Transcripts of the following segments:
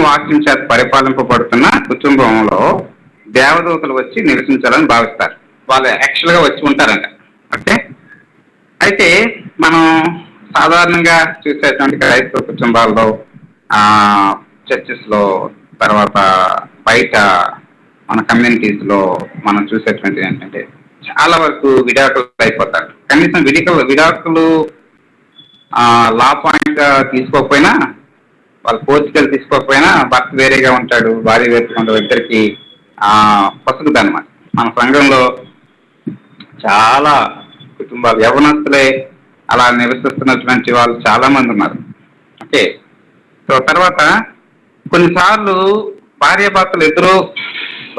వాక్యం చేత పరిపాలింపబడుతున్న కుటుంబంలో దేవదూతలు వచ్చి నివసించాలని భావిస్తారు. వాళ్ళు యాక్చువల్గా వచ్చి ఉంటారంట. ఓకే, అయితే మనం సాధారణంగా చూసేటువంటి క్రైస్తవ కుటుంబాల్లో, చర్చెస్లో, తర్వాత బయట మన కమ్యూనిటీస్లో మనం చూసేటువంటిది ఏంటంటే చాలా వరకు విడాకులు అయిపోతారు. కనీసం విడాకులు లా పాయింట్గా తీసుకోకపోయినా, వాళ్ళు కోర్టుకెళ్ళి తీసుకోకపోయినా భర్త వేరేగా ఉంటాడు, భార్య వేరేగా ఉంటాడు, ఇద్దరికి పసుగుద్ది అనమాట. మన సంఘంలో చాలా కుటుంబాలు యవనస్తులే అలా నివసిస్తున్నటువంటి వాళ్ళు చాలా మంది ఉన్నారు. ఓకే, సో తర్వాత కొన్నిసార్లు భార్యాభర్తలు ఇద్దరు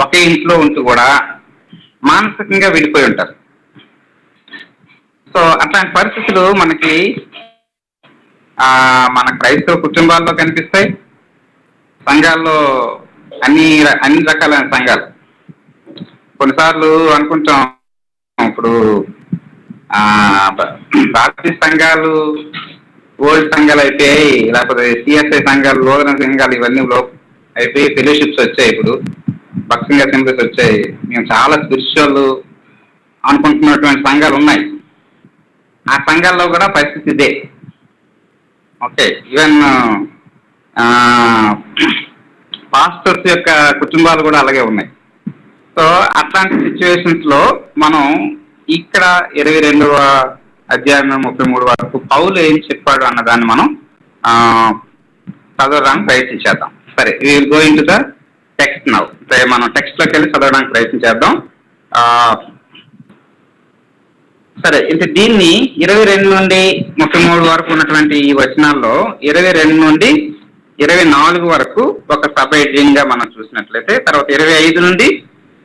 ఒకే ఇంట్లో ఉంటూ కూడా మానసికంగా విడిపోయి ఉంటారు. సో అట్లాంటి పరిస్థితులు మనకి మన క్రైస్తవ కుటుంబాల్లో కనిపిస్తాయి, సంఘాల్లో, అన్ని రకాలైన సంఘాలు. కొన్నిసార్లు అనుకుంటాం, ఇప్పుడు బాప్టిస్ట్ సంఘాలు ఓల్డ్ సంఘాలు అయిపోయాయి, లేకపోతే సిఎస్ఐ సంఘాలు, లోదన సంఘాలు ఇవన్నీ అయిపోయి ఫెలోషిప్స్ వచ్చాయి, ఇప్పుడు భక్సింగ్ అసెంబ్లీస్ వచ్చాయి, మేము చాలా స్పిరిచువల్ అనుకుంటున్నటువంటి సంఘాలు ఉన్నాయి. ఆ సంఘాల్లో కూడా పరిస్థితి ఇదే. ఓకే, ఈవెన్ పాస్టర్స్ యొక్క కుటుంబాలు కూడా అలాగే ఉన్నాయి. సో అట్లాంటి సిచ్యువేషన్స్లో మనం ఇక్కడ 22వ అధ్యాయం 33 వరకు పౌలు ఏం చెప్పాడు అన్నదాన్ని మనం చదవడానికి ప్రయత్నించేద్దాం. సరే, we will go into the text now. మనం టెక్స్ట్లోకి వెళ్ళి చదవడానికి ప్రయత్నించేద్దాం. సరే, ఇంత దీన్ని 22 నుండి 33 వరకు ఉన్నటువంటి ఈ వచనాల్లో 22 నుండి 24 వరకు ఒక సబ్ హెడ్డింగ్గా మనం చూసినట్లయితే, తర్వాత 25 నుండి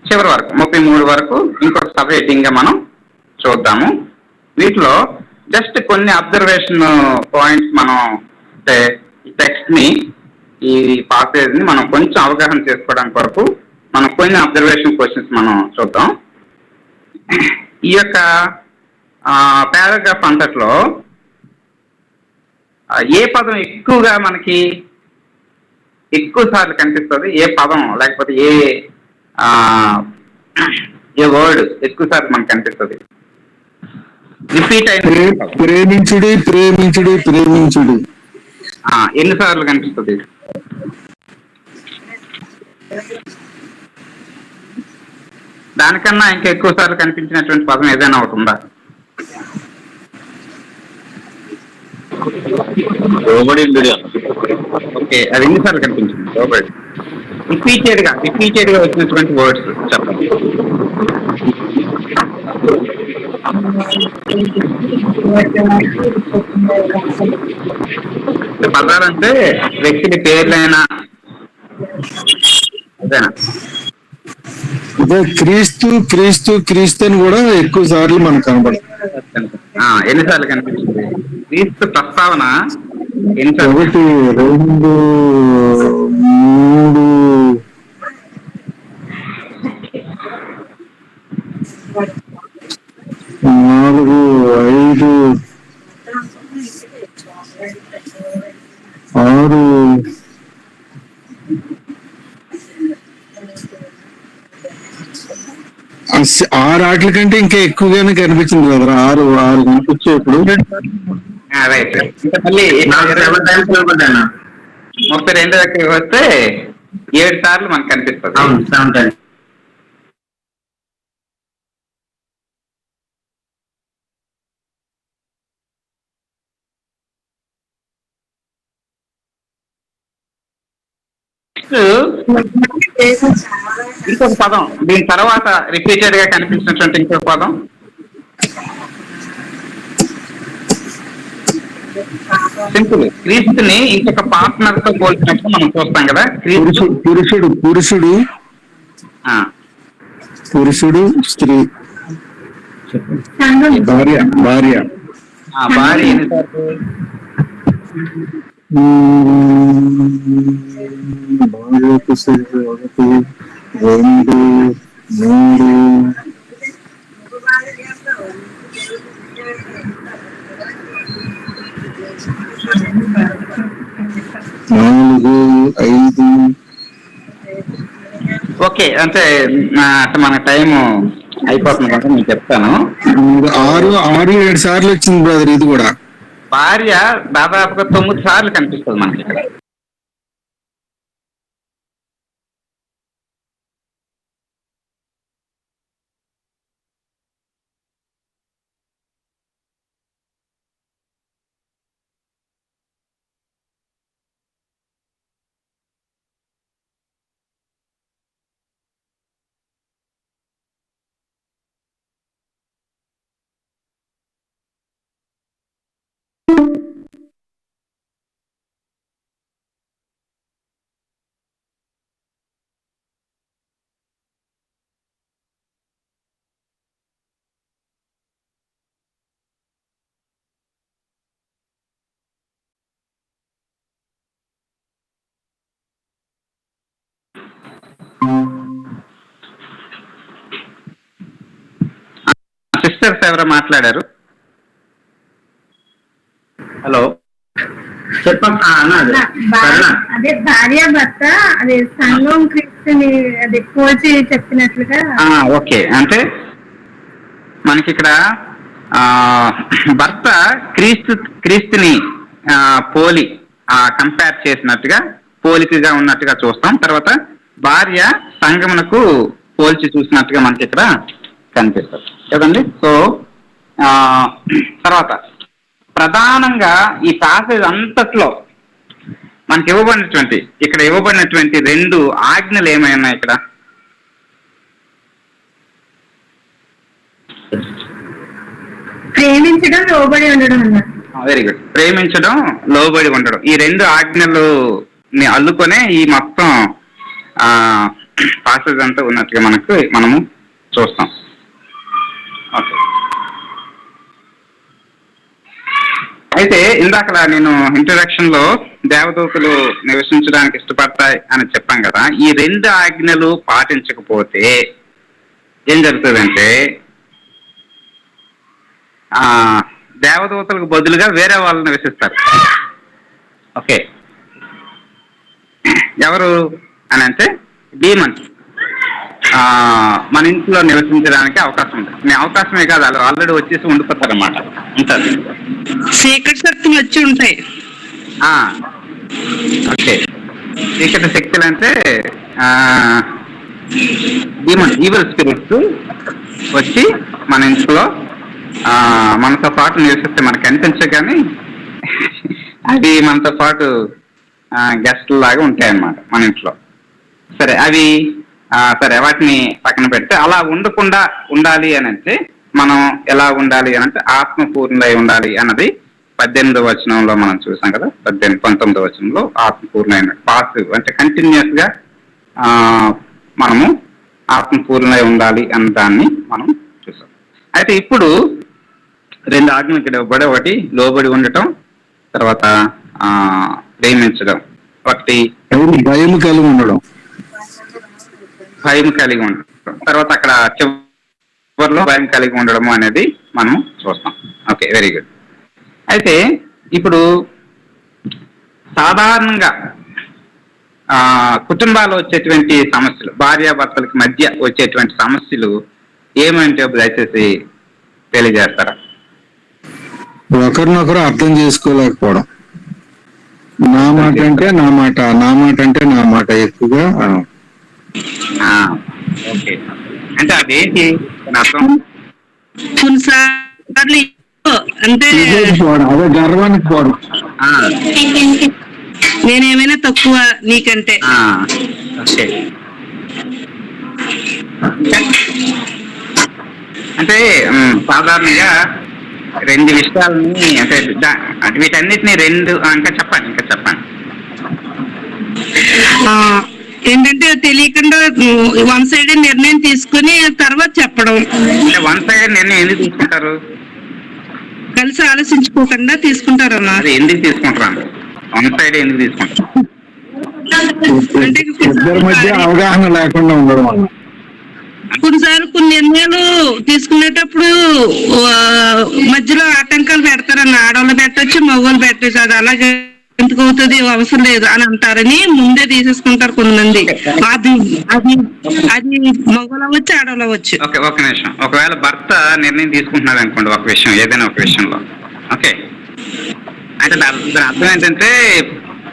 చివరి వరకు 33 వరకు ఇంకొక సబ్ హెడ్డింగ్గా మనం చూద్దాము. వీటిలో జస్ట్ కొన్ని అబ్జర్వేషన్ పాయింట్స్ మనం, అంటే ఈ టెక్స్ట్ని, ఈ పాసేజ్ని మనం కొంచెం అవగాహన చేసుకోవడానికి వరకు మనం కొన్ని అబ్జర్వేషన్ క్వశ్చన్స్ మనం చూద్దాం. ఈ యొక్క పారాగ్రాఫ్ అంతట్లో ఏ పదం ఎక్కువగా మనకి ఎక్కువ సార్లు కనిపిస్తుంది, ఏ పదం లేకపోతే ఏ వర్డ్ ఎక్కువ సార్లు మనకు కనిపిస్తుంది? రిపీట్ అయిన ప్రేమించుడి ప్రేమించుడి ప్రేమించుడి ఎన్నిసార్లు కనిపిస్తుంది? దానికన్నా ఇంకా ఎక్కువ సార్లు కనిపించినటువంటి పదం ఏదైనా ఒకటి ఉందా? ఓకే, అది ఎన్నిసార్లు కనిపించింది? రోబోట్. రిపీటెడ్గా వచ్చినటువంటి వర్డ్స్ చెప్పండి. పదాలంటే వ్యక్తుల పేర్లైనా అదేనా? ఇదే క్రీస్తు క్రీస్తు క్రీస్తు అని కూడా ఎక్కువ సార్లు మనకు కనబడుతుంది. ఎన్నిసార్లు కనిపించింది క్రీస్తు ప్రస్తావన? 1 2 3 4 5 6 6 ఆటల కంటే ఇంకా ఎక్కువగానే కనిపించింది కదా. 6 కనిపించే ఇప్పుడు 32 దగ్గరికి వస్తే 7 సార్లు మనకు కనిపిస్తుంది. ఇంకొక పదం దీని తర్వాత రిపీటెడ్ గా కనిపించినటువంటి ఇంకొక పదం సింపుల్. క్రీస్తుని ఇంకొక పార్ట్నర్ తో పోల్చినప్పుడు మనం చూస్తాం కదా. పురుషుడు పురుషుడు పురుషుడు స్త్రీ, భార్య భార్య భార్య ఎన్నిసార్లు? భార్యకు 1 2 3 4 5 ఓకే, అంటే అంటే మన టైం అయిపోతుంది కదా, నేను చెప్తాను. 6-7 సార్లు వచ్చింది బ్రదర్ ఇది కూడా. భార్య దాదాపుగా 9 సార్లు కనిపిస్తుంది మనకి ఇక్కడ. సిస్టర్స్ ఎవరో మాట్లాడారు. హలో చెప్పమ్మా. అదే భార్య భర్త అదే సంఘం క్రీస్తుని అదే పోల్చి చెప్పినట్లుగా. ఓకే, అంటే మనకి ఇక్కడ భర్త క్రీస్తుని పోలి కంపేర్ చేసినట్టుగా, పోలికగా ఉన్నట్టుగా చూస్తాం. తర్వాత భార్య సంఘమునకు పోల్చి చూసినట్టుగా మనకి ఇక్కడ కనిపిస్తుంది కదండి. సో తర్వాత ప్రధానంగా ఈ ప్యాసేజ్ అంతట్లో మనకి ఇవ్వబడినటువంటి 2 ఆజ్ఞలు ఏమైనా ఇక్కడ? ప్రేమించడం, లోబడి ఉండడం అన్నారు. Very good. ప్రేమించడం, లోబడి ఉండడం, ఈ 2 ఆజ్ఞలు అల్లుకొనే ఈ మొత్తం ప్యాసేజ్ అంతా ఉన్నట్టుగా మనము చూస్తాం. ఓకే, అయితే ఇందాక నేను ఇంట్రడక్షన్ లో దేవదూతలు నివసించడానికి ఇష్టపడతాయి అని చెప్పాం కదా. ఈ 2 ఆజ్ఞలు పాటించకపోతే ఏం జరుగుతుందంటే దేవదూతలకు బదులుగా వేరే వాళ్ళు నివసిస్తారు. ఓకే, ఎవరు అని అంటే డీమన్స్ మన ఇంట్లో నివసించడానికి అవకాశం ఉంటుంది. అవకాశమే కాదు, వాళ్ళు ఆల్రెడీ వచ్చేసి ఉండిపోతారు అన్నమాట. ఉంటుంది, చీకటి శక్తులు వచ్చి ఉంటాయి. ఓకే, చీకటి శక్తులు అంటే ఈవిల్ స్పిరిట్స్ వచ్చి మన ఇంట్లో మనతో పాటు నివసిస్తే మనకు కనిపించే, కానీ అవి మనతో పాటు గెస్ట్ లాగా ఉంటాయన్నమాట మన ఇంట్లో. సరే, అవి సరే వాటిని పక్కన పెడితే అలా ఉండకుండా ఉండాలి అని అంటే మనం ఎలా ఉండాలి అని అంటే ఆత్మపూర్ణులై ఉండాలి అన్నది 18వ వచనంలో మనం చూసాం కదా. 19వ వచనంలో ఆత్మపూర్ణమైన పాసివ్ అంటే కంటిన్యూస్ గా మనము ఆత్మపూర్ణులై ఉండాలి అన్న దాన్ని మనం చూసాం. అయితే ఇప్పుడు 2 ఆజ్ఞలు ఇక్కడ ఇవ్వబడి, ఒకటి లోబడి ఉండటం, తర్వాత ప్రేమించడం, ఒకటి భయం కలిగి ఉండడం, తర్వాత అక్కడ చివరిలో భయం కలిగి ఉండడము అనేది మనం చూస్తాం. Okay, very good. అయితే ఇప్పుడు సాధారణంగా కుటుంబాల్లో వచ్చేటువంటి సమస్యలు, భార్యాభర్తలకి మధ్య వచ్చేటువంటి సమస్యలు ఏమంటే దయచేసి తెలియజేస్తారా? ఒకరినొకరు అర్థం చేసుకోలేకపోవడం, నా మాట అంటే నా మాట, నా మాట అంటే నా మాట ఎక్కువగా. ఓకే, అంటే అదేంటి అర్థం? కొన్నిసార్లు అంటే అదే గర్వానికి పోవడం, నేనేమైనా తక్కువ నీకంటే. ఓకే, అంటే సాధారణంగా 2 విషయాలని అంటే వీటన్నిటిని 2 ఇంకా చెప్పండి. ఏంటంటే తెలియకుండా 1 సైడ్ నిర్ణయం తీసుకుని తర్వాత చెప్పడం. అంటే 1 సైడ్ నిర్ణయం ఎందుకు తీసుకుంటారు? కలిసి ఆలోచించుకోకుండా తీసుకుంటారన్నా. అది ఎందుకు తీసుకుంటారు? 1 సైడ్ ఎందుకు తీసుకుంటారు? అంటే ఇద్దరి మధ్య అవగాహన లేకుండా ఉండడం వల్ల. కొన్నిసార్లు కొన్ని నిర్ణయాలు తీసుకునేటప్పుడు మధ్యలో ఆటంకాలు పెడతారన్న. ఆడవాళ్ళు పెట్టచ్చు, మగవాళ్ళు పెట్టచ్చు. అది అలాగే ఎందుకు అవుతుంది అవసరం లేదు అని అంటారని ముందే తీసేసుకుంటారు కొంతమంది. అది అది అది మగవాళ్ళు అవ్వచ్చు, ఆడవాళ్ళు అవ్వచ్చు. ఓకే, ఒక నిమిషం. ఒకవేళ భర్త నిర్ణయం తీసుకుంటున్నాడు అనుకోండి ఒక విషయం, ఏదైనా ఒక విషయంలో, ఓకే, అంటే దాని అర్థం ఏంటంటే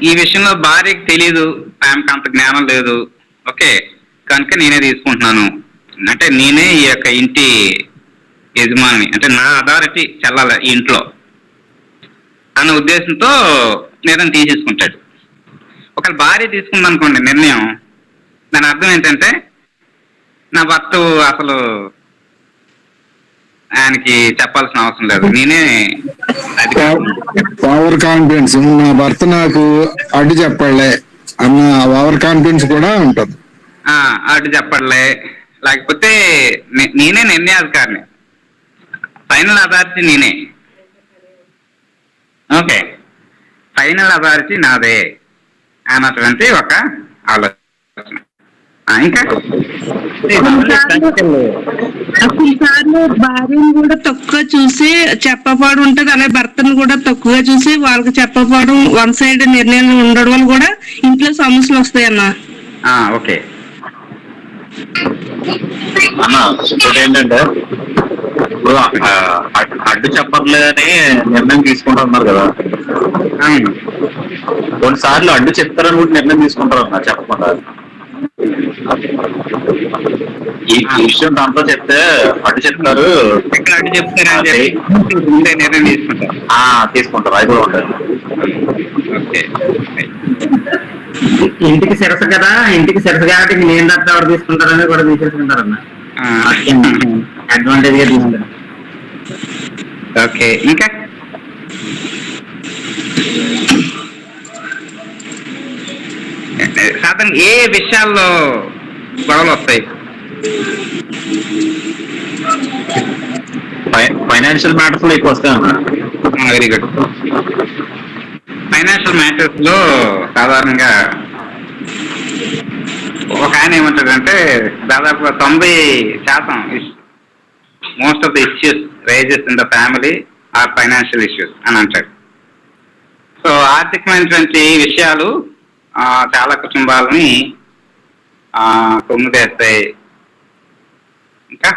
ఈ విషయంలో భార్యకి తెలియదు, ఆమెకు అంత జ్ఞానం లేదు, ఓకే, కనుక నేనే తీసుకుంటున్నాను, అంటే నేనే ఈ యొక్క ఇంటి యజమాని, అంటే నా అథారిటీ చెల్లాలి ఈ ఇంట్లో అన్న ఉద్దేశంతో నిర్ణయం తీసేసుకుంటాడు. ఒకవేళ భార్య తీసుకుందనుకోండి నిర్ణయం, దాని అర్థం ఏంటంటే నా భర్త అసలు ఆయనకి చెప్పాల్సిన అవసరం లేదు, నేనే ఓవర్ కాన్ఫిడెన్స్, నా భర్త నాకు అడ్డు చెప్పలే అన్న ఓవర్ కాన్ఫిడెన్స్ కూడా ఉంటది. అటు చెప్పడలే, లేకపోతే నేనే నిర్ణయాధికారిని, ఫైనల్ అథారిటీ నేనే, ఓకే, ఫైనల్ అథారిటీ నాదే అన్నటువంటి ఒక ఆలోచన. ఇంకా కొన్నిసార్లు భార్యను కూడా తక్కువ చూసి చెప్పపాడు ఉంటది, అలాగే భర్తను కూడా తక్కువగా చూసి వాళ్ళకి చెప్పపాడు, వన్ సైడ్ నిర్ణయాలు ఉండడం వల్ల కూడా ఇంట్లో సమస్యలు వస్తాయన్న. ఓకే అన్న, ఇంకోటి ఏంటంటే ఇప్పుడు అడ్డు చెప్పట్లేదని నిర్ణయం తీసుకుంటున్నారు కదా, కొన్నిసార్లు అడ్డు చెప్తారని కూడా నిర్ణయం తీసుకుంటారు అన్న చెప్పకుండా. ఈ విషయం దాంట్లో చెప్తే అడ్డు చెప్తారు, అడ్డు చెప్తారు ముందే నిర్ణయం తీసుకుంటారు, అది కూడా ఉంటుంది. ఓకే, ఇంటికి శిరస కదా, ఇంటికి శిరస కాబట్టి నేను తప్ప ఎవరు తీసుకుంటారని కూడా తీసేసుకుంటారన్న, అడ్వాంటేజ్ గా తీసుకుంటారు. ఓకే, ఇంకా సాధారణ ఏ విషయాల్లో గొడవలు వస్తాయి? ఫైనాన్షియల్ మ్యాటర్స్ లో ఎక్కువ వస్తాయి అన్న. Very good. ఫైనాన్షియల్ మ్యాటర్స్ లో సాధారణంగా ఒక ఆయన ఏమంటాడంటే దాదాపు 90% most of the issues rises in the family are financial issues అని అంటాడు. సో ఆర్థికమైనటువంటి విషయాలు చాలా కుటుంబాలని కొమ్ముదేస్తాయి. ఇంకా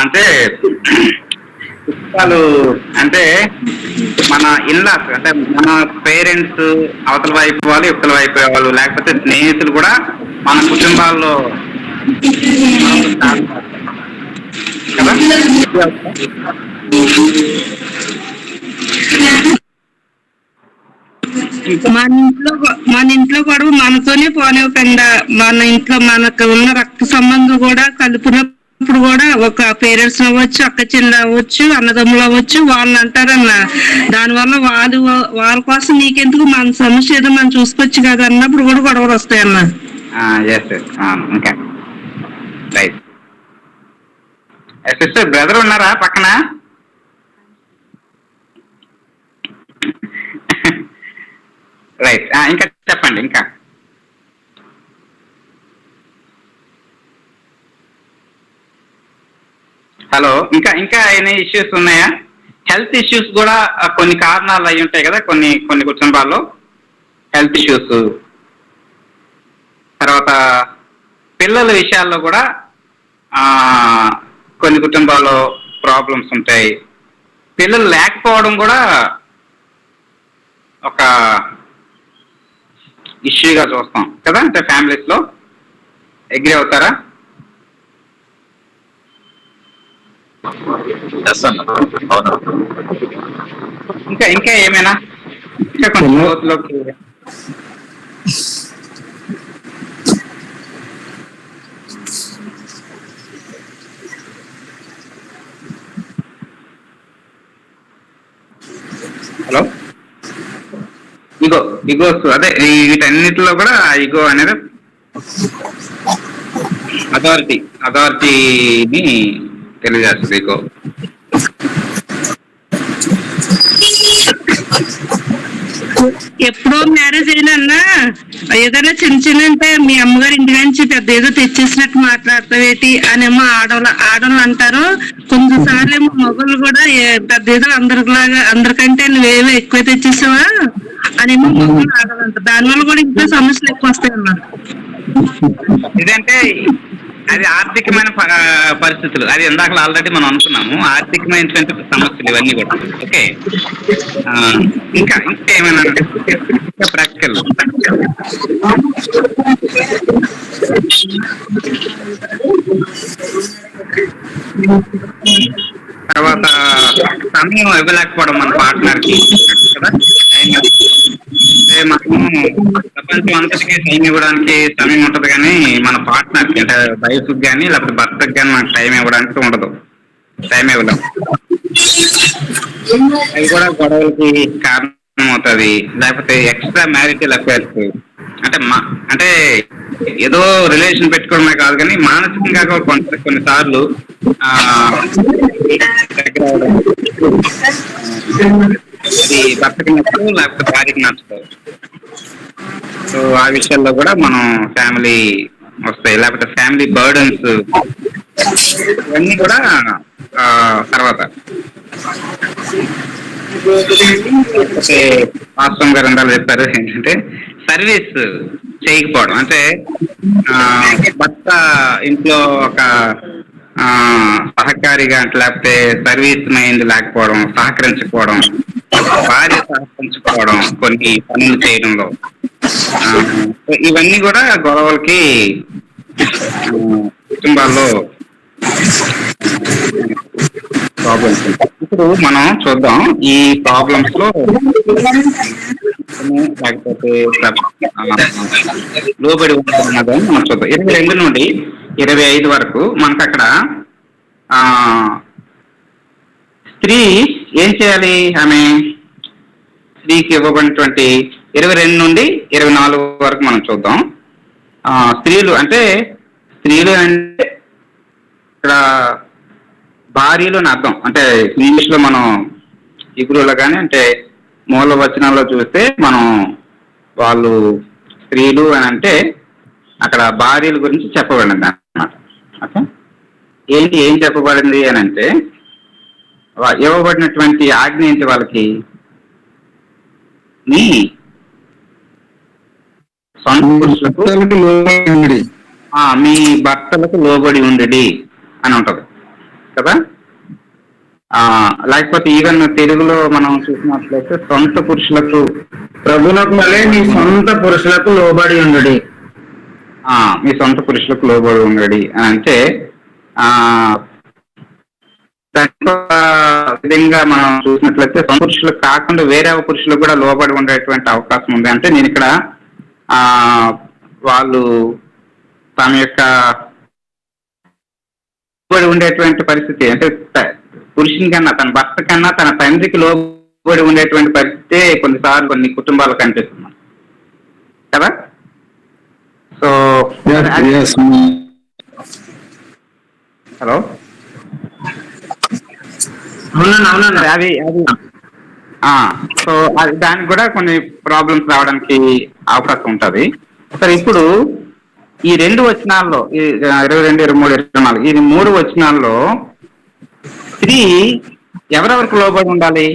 అంటే పుస్తకాలు అంటే మన ఇల్లాస్, అంటే మన పేరెంట్స్ అవతల వైపు వాళ్ళు, యువతల వైపు వాళ్ళు, లేకపోతే స్నేహితులు కూడా మన కుటుంబాల్లో కదా. మన ఇంట్లో గొడవ మనతోనే పోనివ్వకుండా, మన ఇంట్లో మనకు ఉన్న రక్త సంబంధం కూడా కలుపునప్పుడు కూడా ఒక పేరెంట్స్ అవ్వచ్చు, అక్క చెల్లి అవ్వచ్చు, అన్నదమ్ములు అవ్వచ్చు, వాళ్ళని అంటారన్న. దానివల్ల వాళ్ళ కోసం నీకెందుకు, మన సమస్య ఏదో మనం చూసుకోవచ్చు కదా అన్నప్పుడు కూడా గొడవలు వస్తాయన్న. ఇంకా రైట్. సిస్టర్ బ్రదర్ ఉన్నారా పక్కన? రైట్, ఇంకా చెప్పండి. ఇంకా హలో, ఇంకా ఏమైనా ఇష్యూస్ ఉన్నాయా? హెల్త్ ఇష్యూస్ కూడా కొన్ని కారణాలు అయి ఉంటాయి కదా కొన్ని కుటుంబాల్లో, హెల్త్ ఇష్యూస్. తర్వాత పిల్లల విషయాల్లో కూడా కొన్ని కుటుంబాల్లో ప్రాబ్లమ్స్ ఉంటాయి. పిల్లలు లేకపోవడం కూడా ఒక ఇష్యూగా చూస్తాం కదా, అంటే ఫ్యామిలీస్ లో. అగ్రీ అవుతారా? ఇంకా ఏమైనా ఇంకా కొంచెం లోతులోకి హలో, ఇగోస్ అదే వీటన్నిటిలో కూడా ఇగో అనేది అథారిటీని తెలియజేస్తుంది. ఇగో చేయనన్నా ఏదైనా చిన్న చిన్న అంటే మీ అమ్మగారి ఇంటి నుంచి పెద్ద ఏదో తెచ్చేసినట్టు మాట్లాడతావేటి అనేమో ఆడవాళ్ళు అంటారు. కొంచెం సార్లు ఏమో మగళ్ళు కూడా పెద్ద ఏదో అందరికంటే నువ్వేమో ఎక్కువ తెచ్చేసావా అనేమో మగళ్ళు ఆడవాళ్ళు అంటారు. దానివల్ల కూడా ఇంకా సమస్యలు ఎక్కువ వస్తాయి అన్నారు. ఇదంటే అది ఆర్థికమైన పరిస్థితులు, అది ఇందాక ఆల్రెడీ మనం అనుకున్నాము, ఆర్థికమైనటువంటి సమస్యలు ఇవన్నీ కూడా. ఓకే, ఇంకా ఏమైనా ఇంకా ప్రాక్టికల్ తర్వాత సమయం ఇవ్వలేకపోవడం మన పార్ట్నర్కి కదా. మనము ప్రపంచం అంతటికీ టైం ఇవ్వడానికి సమయం ఉంటది, కానీ మన పార్ట్నర్కి అంటే వైఫ్కి కానీ లేకపోతే భర్తకి కానీ మనకు టైం ఇవ్వడానికి ఉండదు, టైం ఇవ్వలేం. అది కూడా గొడవలకి కారణం అవుతుంది. లేకపోతే ఎక్స్ట్రా మ్యారిటల్ అఫైర్స్ అంటే ఏదో రిలేషన్ పెట్టుకోవడమే కాదు, కానీ మానసికంగా కూడా కొన్నిసార్లు దగ్గర అవడం, అది భర్తకి నచ్చదు లేకపోతే భార్యకి నచ్చదు. సో ఆ విషయాల్లో కూడా మనం ఫ్యామిలీ వస్తాయి, లేకపోతే ఫ్యామిలీ బర్డన్స్ ఇవన్నీ కూడా తర్వాత. వాస్తవం గారు అందాలు చెప్పారు ఏంటంటే సర్వీస్ చేయకపోవడం, అంటే భర్త ఇంట్లో ఒక సహకారిగా అంటే లేకపోతే సర్వీస్ మైండ్ లేకపోవడం, సహకరించకపోవడం, భార్య సహకరించకపోవడం కొన్ని పనులు చేయడంలో, ఇవన్నీ కూడా గొడవలకి కుటుంబాల్లో ప్రాబ్లమ్స్. ఇప్పుడు మనం చూద్దాం ఈ ప్రాబ్లమ్స్ లో లేకపోతే లోబడి ఉన్నదని మనం చూద్దాం. 22 నుండి 25 వరకు మనకు అక్కడ స్త్రీ ఏం చేయాలి, ఆమె స్త్రీకి ఇవ్వబడినటువంటి 22 నుండి 24 వరకు మనం చూద్దాం. స్త్రీలు అంటే ఇక్కడ భార్యలు అని అర్థం. అంటే ఇంగ్లీష్లో మనం ఇగురులో కానీ అంటే మూల వచనాల్లో చూస్తే మనం వాళ్ళు స్త్రీలు అని అంటే అక్కడ భార్యల గురించి చెప్పబడింది అన్నమాట. ఓకే, ఏం చెప్పబడింది అని అంటే ఇవ్వబడినటువంటి ఆజ్ఞ ఏంటి వాళ్ళకి, మీ సొంత పురుషులకు మీ భర్తలకు లోబడి ఉండడి అని ఉంటది కదా. లేకపోతే ఈవెన్ తెలుగులో మనం చూసినట్లయితే సొంత పురుషులకు ప్రభులకు వలె మీ సొంత పురుషులకు లోబడి ఉండడి, మీ సొంత పురుషులకు లోబడి ఉండడి అని అంటే విధంగా మనం చూసినట్లయితే సొంత పురుషులకు కాకుండా వేరే పురుషులకు కూడా లోబడి ఉండేటువంటి అవకాశం ఉంది. అంటే నేను ఇక్కడ వాళ్ళు తమ యొక్క లోబడి ఉండేటువంటి పరిస్థితి అంటే పురుషుని కన్నా తన భర్త కన్నా తన తండ్రికి లోబడి ఉండేటువంటి పరిస్థితి కొన్నిసార్లు కొన్ని కుటుంబాలు కనిపిస్తుంది కదా. సో హలో, అది సో అది దానికి కూడా కొన్ని ప్రాబ్లమ్స్ రావడానికి అవకాశం ఉంటుంది. సరే, ఇప్పుడు ఈ 2 వచనాల్లో 22, 23, 24 ఈ 3 వచనాల్లో స్త్రీ ఎవరెవరికి లోబడి ఉండాలి,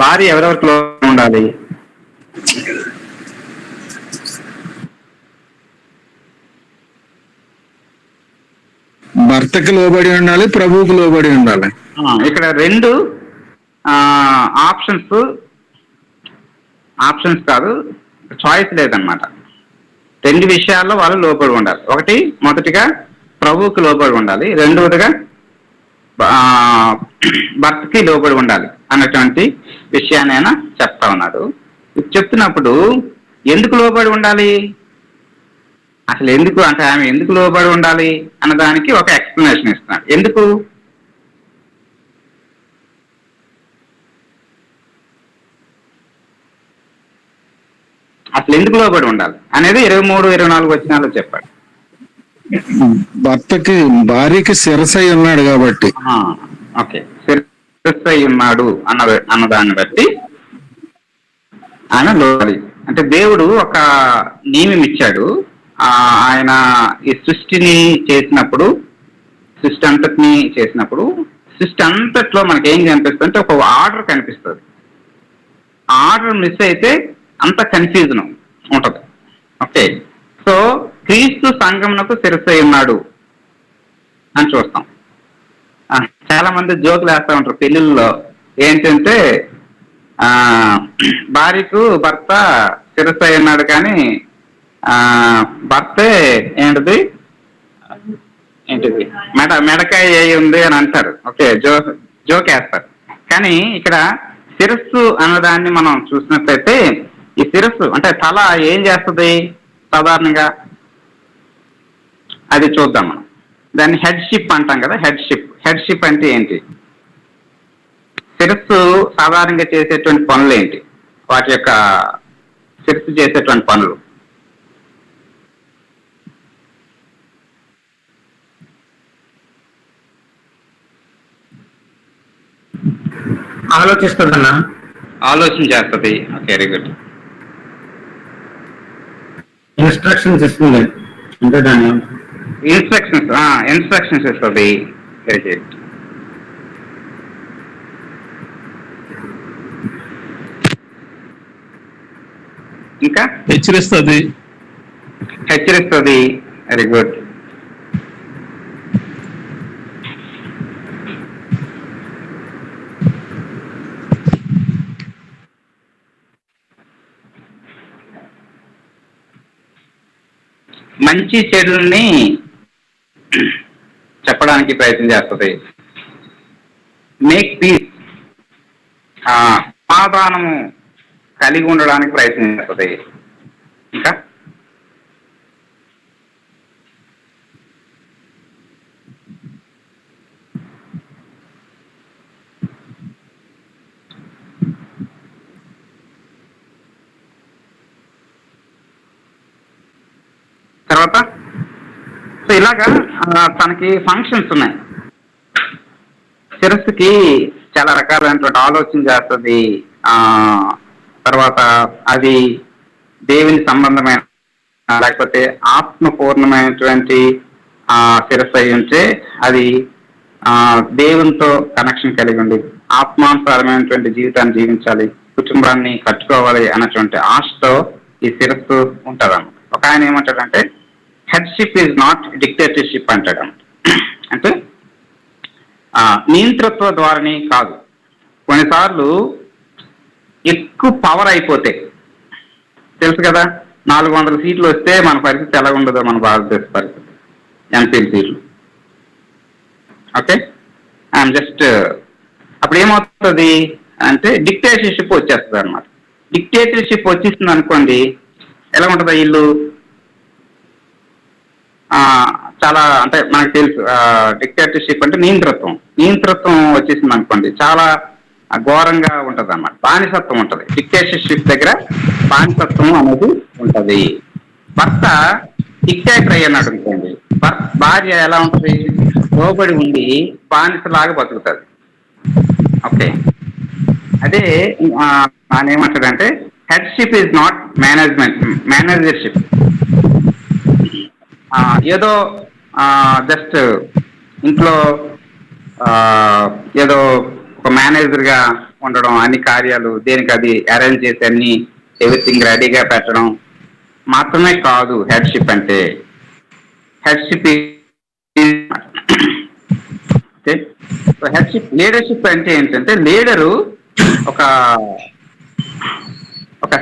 భార్య ఎవరెవరికి లోబడి ఉండాలి? భర్తకి లోబడి ఉండాలి, ప్రభువుకి లోబడి ఉండాలి. ఇక్కడ 2 ఆప్షన్స్ కాదు, చాయిస్ లేదన్నమాట. 2 విషయాల్లో వాళ్ళు లోబడి ఉండాలి. ఒకటి, మొదటిగా ప్రభువుకి లోబడి ఉండాలి, రెండవదిగా భర్తకి లోబడి ఉండాలి అన్నటువంటి విషయాన్ని ఆయన చెప్తా ఉన్నాడు. చెప్తున్నప్పుడు ఎందుకు లోబడి ఉండాలి, అసలు ఎందుకు అంటే ఆమె ఎందుకు లోబడి ఉండాలి అన్నదానికి ఒక ఎక్స్ప్లెనేషన్ ఇస్తున్నాడు. ఎందుకు అసలు ఎందుకు లోబడి ఉండాలి అనేది 23, 24 వచనాల్లో చెప్పాడు. భర్తకి భార్యకి శిరసై ఉన్నాడు కాబట్టి. ఓకే, శిరసై ఉన్నాడు అన్నదాన్ని బట్టి ఆమె లోబడాలి. అంటే దేవుడు ఒక నియమం ఇచ్చాడు. ఆయన ఈ సృష్టిని చేసినప్పుడు, సృష్టి అంతటిని చేసినప్పుడు, సృష్టి అంతట్లో మనకి ఏం కనిపిస్తుంది అంటే ఒక ఆర్డర్ కనిపిస్తుంది. ఆర్డర్ మిస్ అయితే అంత కన్ఫ్యూజన్ ఉంటది. ఓకే, సో క్రీస్తు సంఘమునకు శిరస్సు ఉన్నాడు అని చూస్తాం. చాలా మంది జోకులు వేస్తూ ఉంటారు పెళ్లిళ్ళలో. ఏంటంటే భార్యకు భర్త శిరస్సు ఉన్నాడు కానీ భర్తే ఏంటిది మెడకాయ అయి ఉంది అని అంటారు. ఓకే, జోక్ వేస్తారు. కానీ ఇక్కడ శిరస్సు అన్నదాన్ని మనం చూసినట్లయితే ఈ శిరస్సు అంటే తల ఏం చేస్తుంది సాధారణంగా, అది చూద్దాం మనం. దాన్ని హెడ్షిప్ అంటాం కదా. హెడ్షిప్ అంటే ఏంటి? శిరస్సు సాధారణంగా చేసేటువంటి పనులు ఏంటి? వాటి యొక్క శిరస్సు చేసేటువంటి పనులు ఆలోచిస్తుందన్నా, ఆలోచన చేస్తుంది. Very good. ఇన్స్ట్రక్షన్స్ ఇస్తుంది అంటే దాని ఇన్స్ట్రక్షన్స్ ఇస్తుంది. Very good. ఇంకా హెచ్చరిస్తుంది. Very good. మంచి చెడుల్ని చెప్పడానికి ప్రయత్నం చేస్తుంది. మేక్ పీస్, సమాధానము కలిగి ఉండడానికి ప్రయత్నం చేస్తుంది. ఇంకా తర్వాత సో ఇలాగా తనకి ఫంక్షన్స్ ఉన్నాయి. శిరస్సుకి చాలా రకాలైనటువంటి ఆలోచన చేస్తుంది. తర్వాత అది దేవుని సంబంధమైన లేకపోతే ఆత్మపూర్ణమైనటువంటి శిరస్సు అయి ఉంటే అది దేవునితో కనెక్షన్ కలిగి ఉండి ఆత్మానుసారమైనటువంటి జీవితాన్ని జీవించాలి, కుటుంబాన్ని కట్టుకోవాలి అన్నటువంటి ఆశతో ఈ శిరస్సు ఉంటుంది అన్నమాట. ఒక ఆయన ఏమంటాడంటే హెడ్షిప్ ఈజ్ నాట్ డిక్టేటర్షిప్ అంటాడు. అంటే నియంతృత్వ ద్వారానే కాదు. కొన్నిసార్లు ఎక్కువ పవర్ అయిపోతే తెలుసు కదా, 400 సీట్లు వస్తే మన పరిస్థితి ఎలా ఉండదో మన భారతదేశ పరిస్థితి, ఎంపీల సీట్లు. ఓకే, ఐఎమ్ జస్ట్ అప్పుడు ఏమవుతుంది అంటే డిక్టేటర్షిప్ వచ్చేస్తుంది అనమాట. డిక్టేటర్షిప్ వచ్చేస్తుంది అనుకోండి, ఎలా ఉంటుంది ఇల్లు చాలా అంటే మనకు తెలుసు. డిక్టేటర్షిప్ అంటే నియంతృత్వం వచ్చేసింది అనుకోండి, చాలా ఘోరంగా ఉంటది అన్నమాట. బానిసత్వం ఉంటది. డిక్టేటర్షిప్ దగ్గర బానిసత్వం అనేది ఉంటది. భర్త డిక్టేటర్ అయ్యన్నాడు అనుకోండి, భార్య ఎలా ఉంటది, లోబడి ఉండి బానిసలాగా బతుకుతుంది. ఓకే, అదే ఆయన ఏమంటాడంటే హెడ్షిప్ ఈజ్ నాట్ మేనేజర్షిప్. ఏదో జస్ట్ ఇంట్లో ఏదో ఒక మేనేజర్గా ఉండడం, అన్ని కార్యాలు దేనికి అది అరేంజ్ చేసి అన్ని ఎవ్రీథింగ్ రెడీగా పెట్టడం మాత్రమే కాదు హెడ్షిప్ అంటే. హెడ్షిప్ హెడ్షిప్ లీడర్షిప్ అంటే ఏంటంటే లీడరు ఒక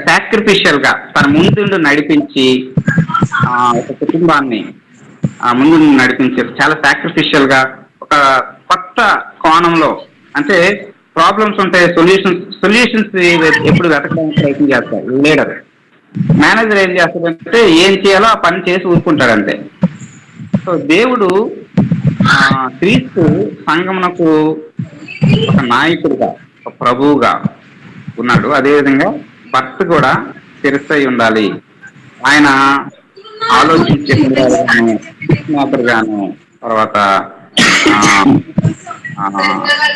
సాక్రిఫిషియల్ గా తన ముందు నడిపించి ఒక కుటుంబాన్ని ముందు నడిపించే చాలా సాక్రిఫిషియల్ గా ఒక కొత్త కోణంలో, అంటే ప్రాబ్లమ్స్ ఉంటాయి, సొల్యూషన్స్ ఎప్పుడు వెతకడానికి ప్రయత్నం చేస్తారు లీడర్. మేనేజర్ ఏం చేస్తాడంటే ఏం చేయాలో ఆ పని చేసి ఊరుకుంటాడు అంతే. సో దేవుడు క్రీస్తు సంఘమునకు ఒక నాయకుడిగా, ఒక ప్రభువుగా ఉన్నాడు. అదేవిధంగా భర్త కూడా శిరస్సు అయి ఉండాలి. ఆయన ఆలోచించే గాను, తర్వాత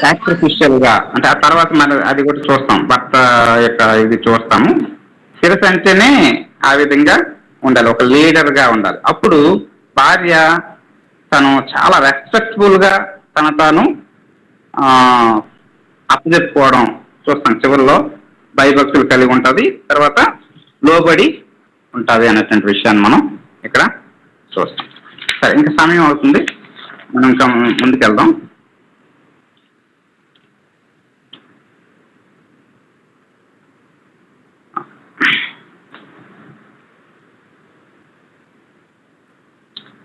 సాక్రిఫిషియల్ గా, అంటే ఆ తర్వాత మనం అది కూడా చూస్తాం, భర్త యొక్క ఇది చూస్తాము. శిరస్సు అంటేనే ఆ విధంగా ఉండాలి, ఒక లీడర్ గా ఉండాలి. అప్పుడు భార్య తను చాలా రెస్పెక్టబుల్ గా తాను అప్పచెప్పుకోవడం చూస్తాం. చివరిలో భయభక్తులు కలిగి ఉంటది, తర్వాత లోబడి ఉంటది అనేటువంటి విషయాన్ని మనం ఇక్కడ చూస్తాం. సరే, ఇంకా సమయం అవుతుంది, మనం ఇంకా ముందుకెళ్దాం.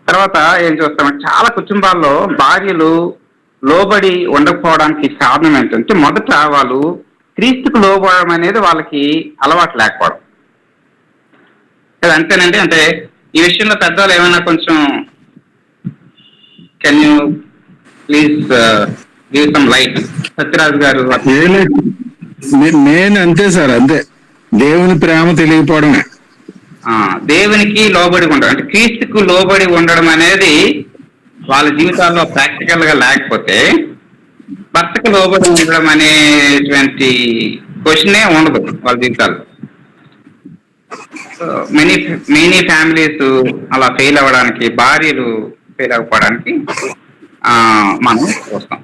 తర్వాత ఏం చూస్తామంటే చాలా కుటుంబాల్లో భార్యలు లోబడి ఉండకపోవడానికి కారణం ఏంటంటే మొదట వాళ్ళు క్రీస్తుకు లోబడడం అనేది వాళ్ళకి అలవాటు లేకపోవడం. అంతేనండి. అంటే ఈ విషయంలో పెద్దవాళ్ళు ఏమైనా కొంచెం can you please give some light? Satyaraju గారు. నేను అంతే సార్, అంతే. దేవుని ప్రేమ తెలియకపోవడమే. దేవునికి లోబడి ఉండడం అంటే క్రీస్తుకు లోబడి ఉండడం అనేది వాళ్ళ జీవితాల్లో ప్రాక్టికల్ గా లేకపోతే భర్తకు లోబడి ఉండడం అనేటువంటి క్వశ్చనే ఉండదు వాళ్ళ జీవితాల్లో. మెనీ ఫ్యామిలీస్ అలా ఫెయిల్ అవ్వడానికి, భార్యలు ఫెయిల్ అవ్వడానికి మనం చూస్తాం.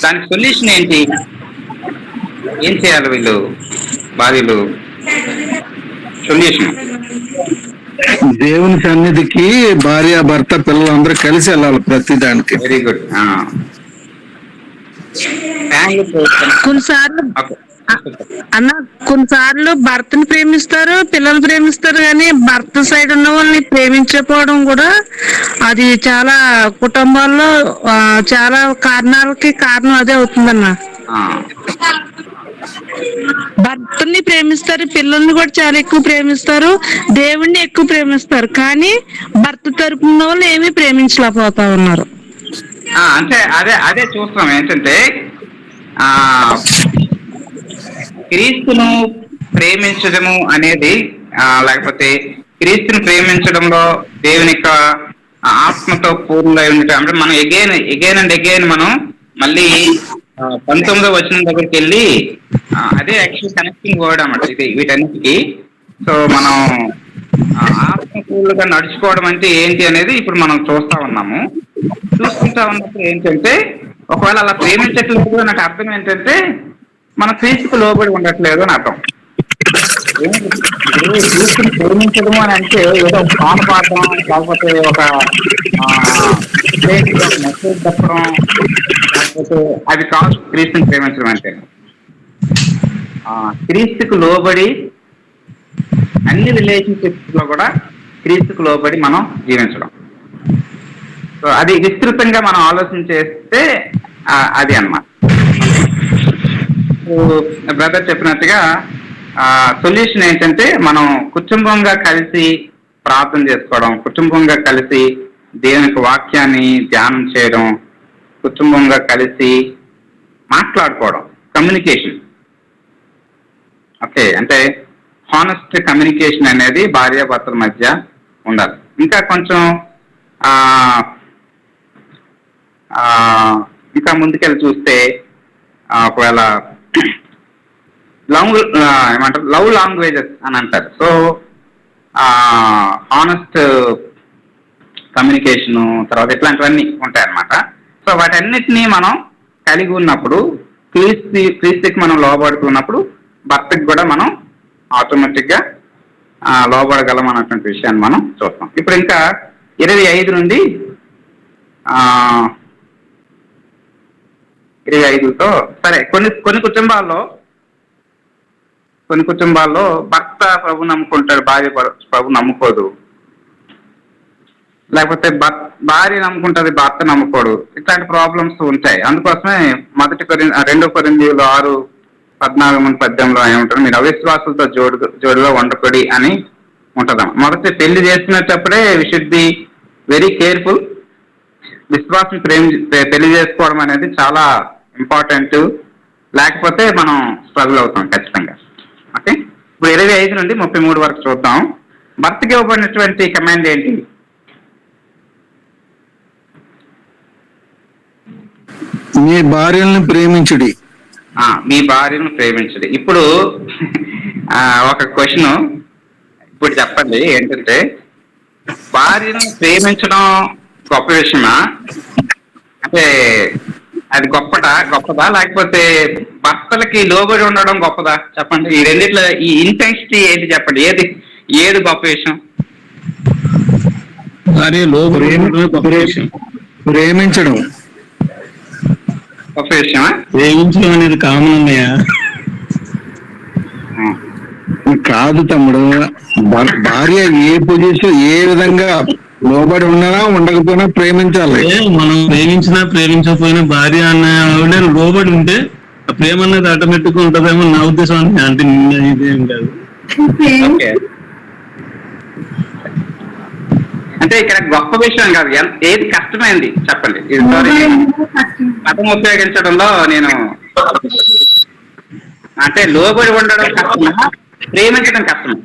దానికి సొల్యూషన్ ఏంటి? ఏం చేయాలి వీళ్ళు భార్యలు? సొల్యూషన్ దేవుని సన్నిధికి భార్య భర్త పిల్లలందరూ కలిసి వెళ్ళాలి ప్రతి దానికి. Very good. కొన్నిసార్లు అన్న కొన్నిసార్లు భర్తను ప్రేమిస్తారు, పిల్లలు ప్రేమిస్తారు, కానీ భర్త సైడ్ ఉన్న వాళ్ళని ప్రేమించకపోవడం కూడా అది చాలా కుటుంబాల్లో చాలా కారణాలకి కారణం అదే అవుతుందన్న. భర్తని ప్రేమిస్తారు, పిల్లల్ని కూడా చాలా ఎక్కువ ప్రేమిస్తారు, దేవుణ్ణి ఎక్కువ ప్రేమిస్తారు, కానీ భర్త తరపున వాళ్ళు ఏమీ ప్రేమించలేకపోతా ఉన్నారు. అంటే అదే చూస్తాం. ఏంటంటే క్రీస్తును ప్రేమించడము అనేది లేకపోతే క్రీస్తును ప్రేమించడంలో దేవుని యొక్క ఆత్మతో పూర్ణమై ఉండటం అంటే మనం ఎగైన్ అండ్ ఎగైన్ మనం మళ్ళీ 19వ వచనం దగ్గరికి వెళ్ళి అదే యాక్చువల్ కనెక్టింగ్ వర్డ్ అన్నమాట ఇది వీటన్నిటికీ. సో మనం ఆత్మకూలుగా నడుచుకోవడం అంటే ఏంటి అనేది ఇప్పుడు మనం చూస్తా ఉన్నప్పుడు ఏంటంటే ఒకవేళ అలా ప్రేమించట్లేదు నాకు అర్థం ఏంటంటే మన క్రీస్తుకు లోబడి ఉండట్లేదు అని అర్థం. క్రీస్తుని ప్రేమించడం అని అంటే ఏదో పాట పాడడం, లేకపోతే ఒక మెసేజ్ చెప్పడం, లేకపోతే అది కాదు క్రీస్తుని ప్రేమించడం అంటే. క్రీస్తుకు లోబడి అన్ని రిలేషన్షిప్స్ లో కూడా క్రీస్తుకు లోబడి మనం జీవించడం. సో అది విస్తృతంగా మనం ఆలోచన చేస్తే అది అన్నమాట. బ్రదర్ చెప్పినట్టుగా సొల్యూషన్ ఏంటంటే మనం కుటుంబంగా కలిసి ప్రార్థన చేసుకోవడం, కుటుంబంగా కలిసి దేవునికి వాక్యాన్ని ధ్యానం చేయడం, కుటుంబంగా కలిసి మాట్లాడుకోవడం, కమ్యూనికేషన్. ఓకే, అంటే హానెస్ట్ కమ్యూనికేషన్ అనేది భార్యాభర్తల మధ్య ఉండాలి. ఇంకా కొంచెం ఇంకా ముందుకెళ్ళి చూస్తే ఒకవేళ ఏమంటారు లవ్ లాంగ్వేజెస్ అని అంటారు. సో హానెస్ట్ కమ్యూనికేషను తర్వాత ఇట్లాంటివన్నీ ఉంటాయన్నమాట. సో వాటన్నిటినీ మనం కలిగి ఉన్నప్పుడు క్రీస్తుకి మనం లోబడుతున్నప్పుడు భర్తకి కూడా మనం ఆటోమేటిక్గా లోబడగలం అన్నటువంటి విషయాన్ని మనం చూస్తాం. ఇప్పుడు ఇంకా 25 నుండి 25తో సరే కొన్ని కుటుంబాల్లో భర్త ప్రభు నమ్ముకుంటాడు, భార్య ప్రభు నమ్ముకోదు, లేకపోతే భార్య నమ్ముకుంటుంది, భర్త నమ్ముకోడు. ఇట్లాంటి ప్రాబ్లమ్స్ ఉంటాయి. అందుకోసమే 2 కొరింథీయులు 6:14-18 ఏముంటారు, మీరు అవిశ్వాసులతో జోడులో ఉండకూడి అని ఉంటుందా. మొదటి పెళ్లి చేసుకునేటప్పుడే we should be very careful. విశ్వాసం పెళ్లి చేసుకోవడం అనేది చాలా ఇంపార్టెంట్, లేకపోతే మనం స్ట్రగుల్ అవుతాం ఖచ్చితంగా. ఓకే, ఇప్పుడు 25 నుండి 33 వరకు చూద్దాం. భర్తకి ఇవ్వబడినటువంటి కమాండ్ ఏంటి? మీ భార్యలను ప్రేమించుడి. మీ భార్యను ప్రేమించుడి. ఇప్పుడు ఒక క్వశ్చన్ ఇప్పుడు చెప్పండి ఏంటంటే, భార్యను ప్రేమించడం గొప్ప విషయమా? అంటే అది గొప్పదా లేకపోతే భర్తలకి లోబడి ఉండడం గొప్పదా? చెప్పండి. ఈ రెండిట్లో ఈ ఇంటెన్సిటీ ఏంటి చెప్పండి, ఏది గొప్ప విషయం? ప్రేమించడం గొప్ప విషయమా? ప్రేమించడం అనేది కామన్ అన్నయ్య. కాదు తమ్ముడు, భార్య ఏ పొజిషన్ ఏ విధంగా లోబడి ఉన్నా ఉండకపోయినా ప్రేమించాలి. మనం ప్రేమించినా ప్రేమించకపోయినా భార్య అన్న లోబడి ఉంటే ఆ ప్రేమ అనేది ఆటోమేటిక్ గా ఉంటదేమో నా ఉద్దేశం. అంటే ఇదేం కాదు. ఓకే, అంటే ఇక్కడ గొప్ప విషయం కాదు, ఏది కష్టమైంది చెప్పండి. సారీ, పదం ఉపయోగించడంలో నేను అంటే లోబడి ఉండడం కష్టమా, ప్రేమించడం కష్టమా?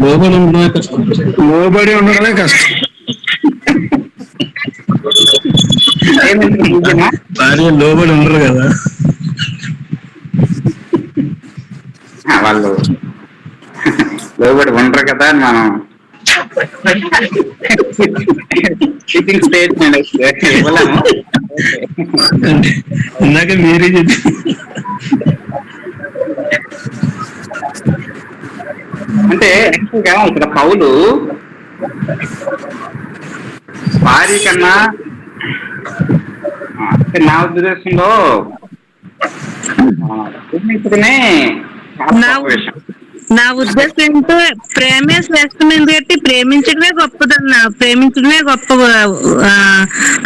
లోబడి ఉండడమే కష్టం. లోబడి ఉండడమే కష్టం. భార్య లోబడి ఉండరు కదా వాళ్ళు, లోబడి ఉండరు కదా అని మనం స్టేట్మెంట్ ఇవ్వలేము. ఇందాక మీరే చెప్పి అంటే ఇక్కడ పౌలు భార్య కన్నా, నా ఉద్దేశంలో నా ఉద్దేశం ఏంటో ప్రేమే శ్రేష్టమైంది కాబట్టి ప్రేమించడమే గొప్పదన్నా. ప్రేమించడమే గొప్ప,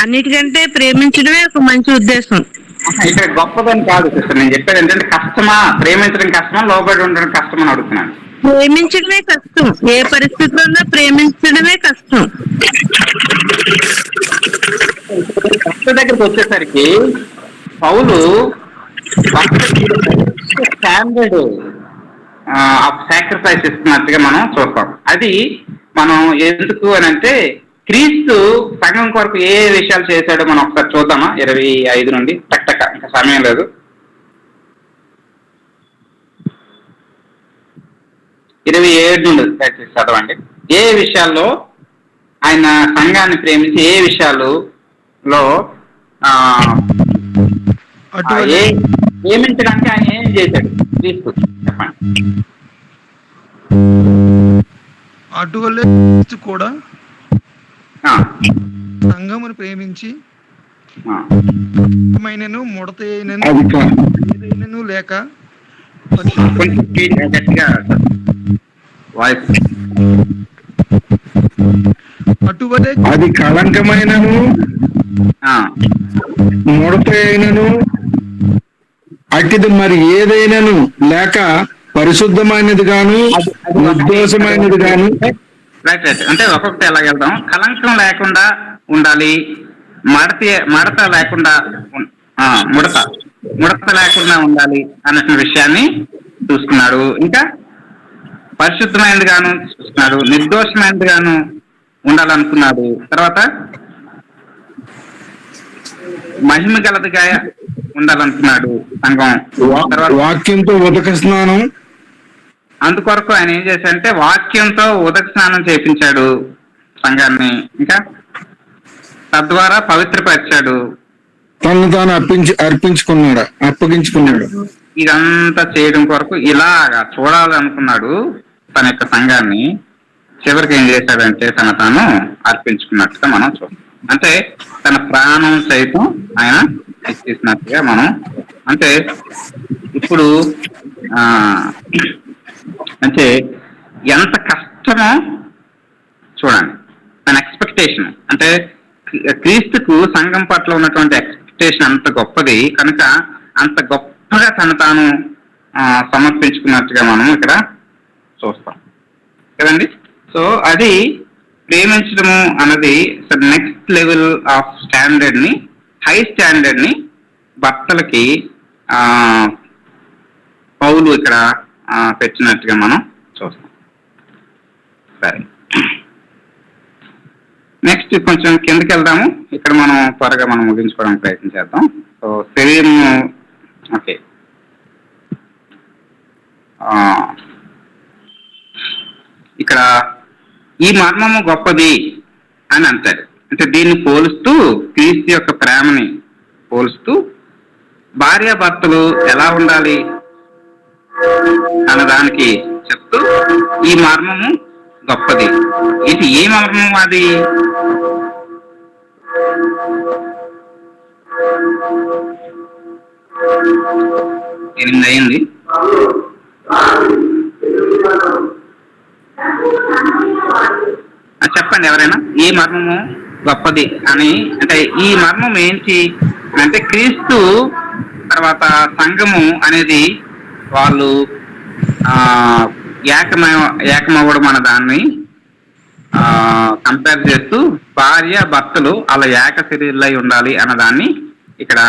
అన్నిటికంటే ప్రేమించడమే ఒక మంచి ఉద్దేశం. ఇక్కడ గొప్పదని కాదు సిస్టర్, నేను చెప్పేది ఏంటంటే కష్టమా, ప్రేమించడం కష్టమా, లోబడి ఉండడం కష్టమని అడుగుతున్నాను. ప్రేమించడమే కష్టం, ఏ పరిస్థితుల్లో ప్రేమించడమే కష్టం. కష్ట దగ్గరికి వచ్చేసరికి పౌలు స్టాండర్డ్ ఆఫ్ సాక్రిఫైస్ ఇస్తున్నట్టుగా మనం చూస్తాం. అది మనం ఎందుకు అని అంటే, క్రీస్తు సంఘం కొరకు ఏ విషయాలు చేశాడో మనం ఒకసారి చూద్దామా? 25 నుండి టక్ ఇంకా సమయం లేదు. 27 నుండి దయచేసి చదవండి. ఏ విషయాల్లో ఆయన సంఘాన్ని ప్రేమించి, ఏ విషయాల్లో ప్రేమించడానికి ఆయన ఏం చేశాడు క్రీస్తు చెప్పండి. అటువలే కూడా సంఘమును ప్రేమించి ముడతైనను లేక అటువలే అది కళంకమైనను ముడతైనను అట్టిది మరి ఏదైనాను లేక పరిశుద్ధమైనది గాను నిర్దోషమైనది గాను. రైట్ అంటే ఒక్కొక్కటి ఎలాగెళ్దాం. కలంకం లేకుండా ఉండాలి, మడత లేకుండా ముడత లేకుండా ఉండాలి అన్న విషయాన్ని చూసుకున్నాడు. ఇంకా పరిశుద్ధమైనది గాను చూసుకున్నాడు, నిర్దోషమైనది గాను ఉండాలనుకున్నాడు. తర్వాత మహిమ గలదిగా ఉండాలనుకున్నాడు సంఘం. వాక్యంతో ఉదక స్నానం, అందుకొరకు ఆయన ఏం చేశాడంటే వాక్యంతో ఉదక స్నానం చేయించాడు సంఘాన్ని. ఇంకా తద్వారా పవిత్రపరిచాడు, తను తాను అప్పగించుకున్నాడు. ఇదంతా చేయడం కొరకు ఇలాగా చూడాలనుకున్నాడు తన యొక్క సంఘాన్ని. చివరికి ఏం చేశాడంటే తను తాను అర్పించుకున్నట్టుగా మనం చూస్తాం. అంటే తన ప్రాణం సైతం ఆయన ఇచ్చేసినట్టుగా మనం, అంటే ఇప్పుడు అంటే ఎంత కష్టమో చూడండి. తన ఎక్స్పెక్టేషన్ అంటే క్రీస్తుకు సంఘం పట్ల ఉన్నటువంటి ఎక్స్పెక్టేషన్ అంత గొప్పది కనుక అంత గొప్పగా తను తాను సమర్పించుకున్నట్టుగా మనం ఇక్కడ చూస్తాం కదండి. సో అది ప్రేమించడము అన్నది నెక్స్ట్ లెవెల్ ఆఫ్ స్టాండర్డ్ ని, హై స్టాండర్డ్ ని భర్తలకి పౌలు ఇక్కడ పెట్టినట్టుగా మనం చూస్తాం. సరే, నెక్స్ట్ కొంచెం కిందకి వెళ్దాము. ఇక్కడ మనం త్వరగా మనం ముగించుకోవడానికి ప్రయత్నం చేద్దాం. సో శరీరం, ఓకే, ఇక్కడ ఈ మర్మము గొప్పది అని అంటారు. అంటే దీన్ని పోలుస్తూ, క్రీస్తు యొక్క ప్రేమని పోలుస్తూ, భార్యాభర్తలు ఎలా ఉండాలి అన్నదానికి చెప్తూ ఈ మర్మము గొప్పది. ఇది ఏ మర్మం అది? ఎనిమిది అయింది. చెప్పండి ఎవరైనా, ఈ మర్మము గొప్పది అని. అంటే ఈ మర్మం ఏంటి అంటే క్రీస్తు తర్వాత సంఘము అనేది వాళ్ళు ఏకమవ్వడం అన్న దాన్ని కంపేర్ చేస్తూ భార్య భర్తలు అలా ఏక శరీరులై ఉండాలి అన్నదాన్ని ఇక్కడ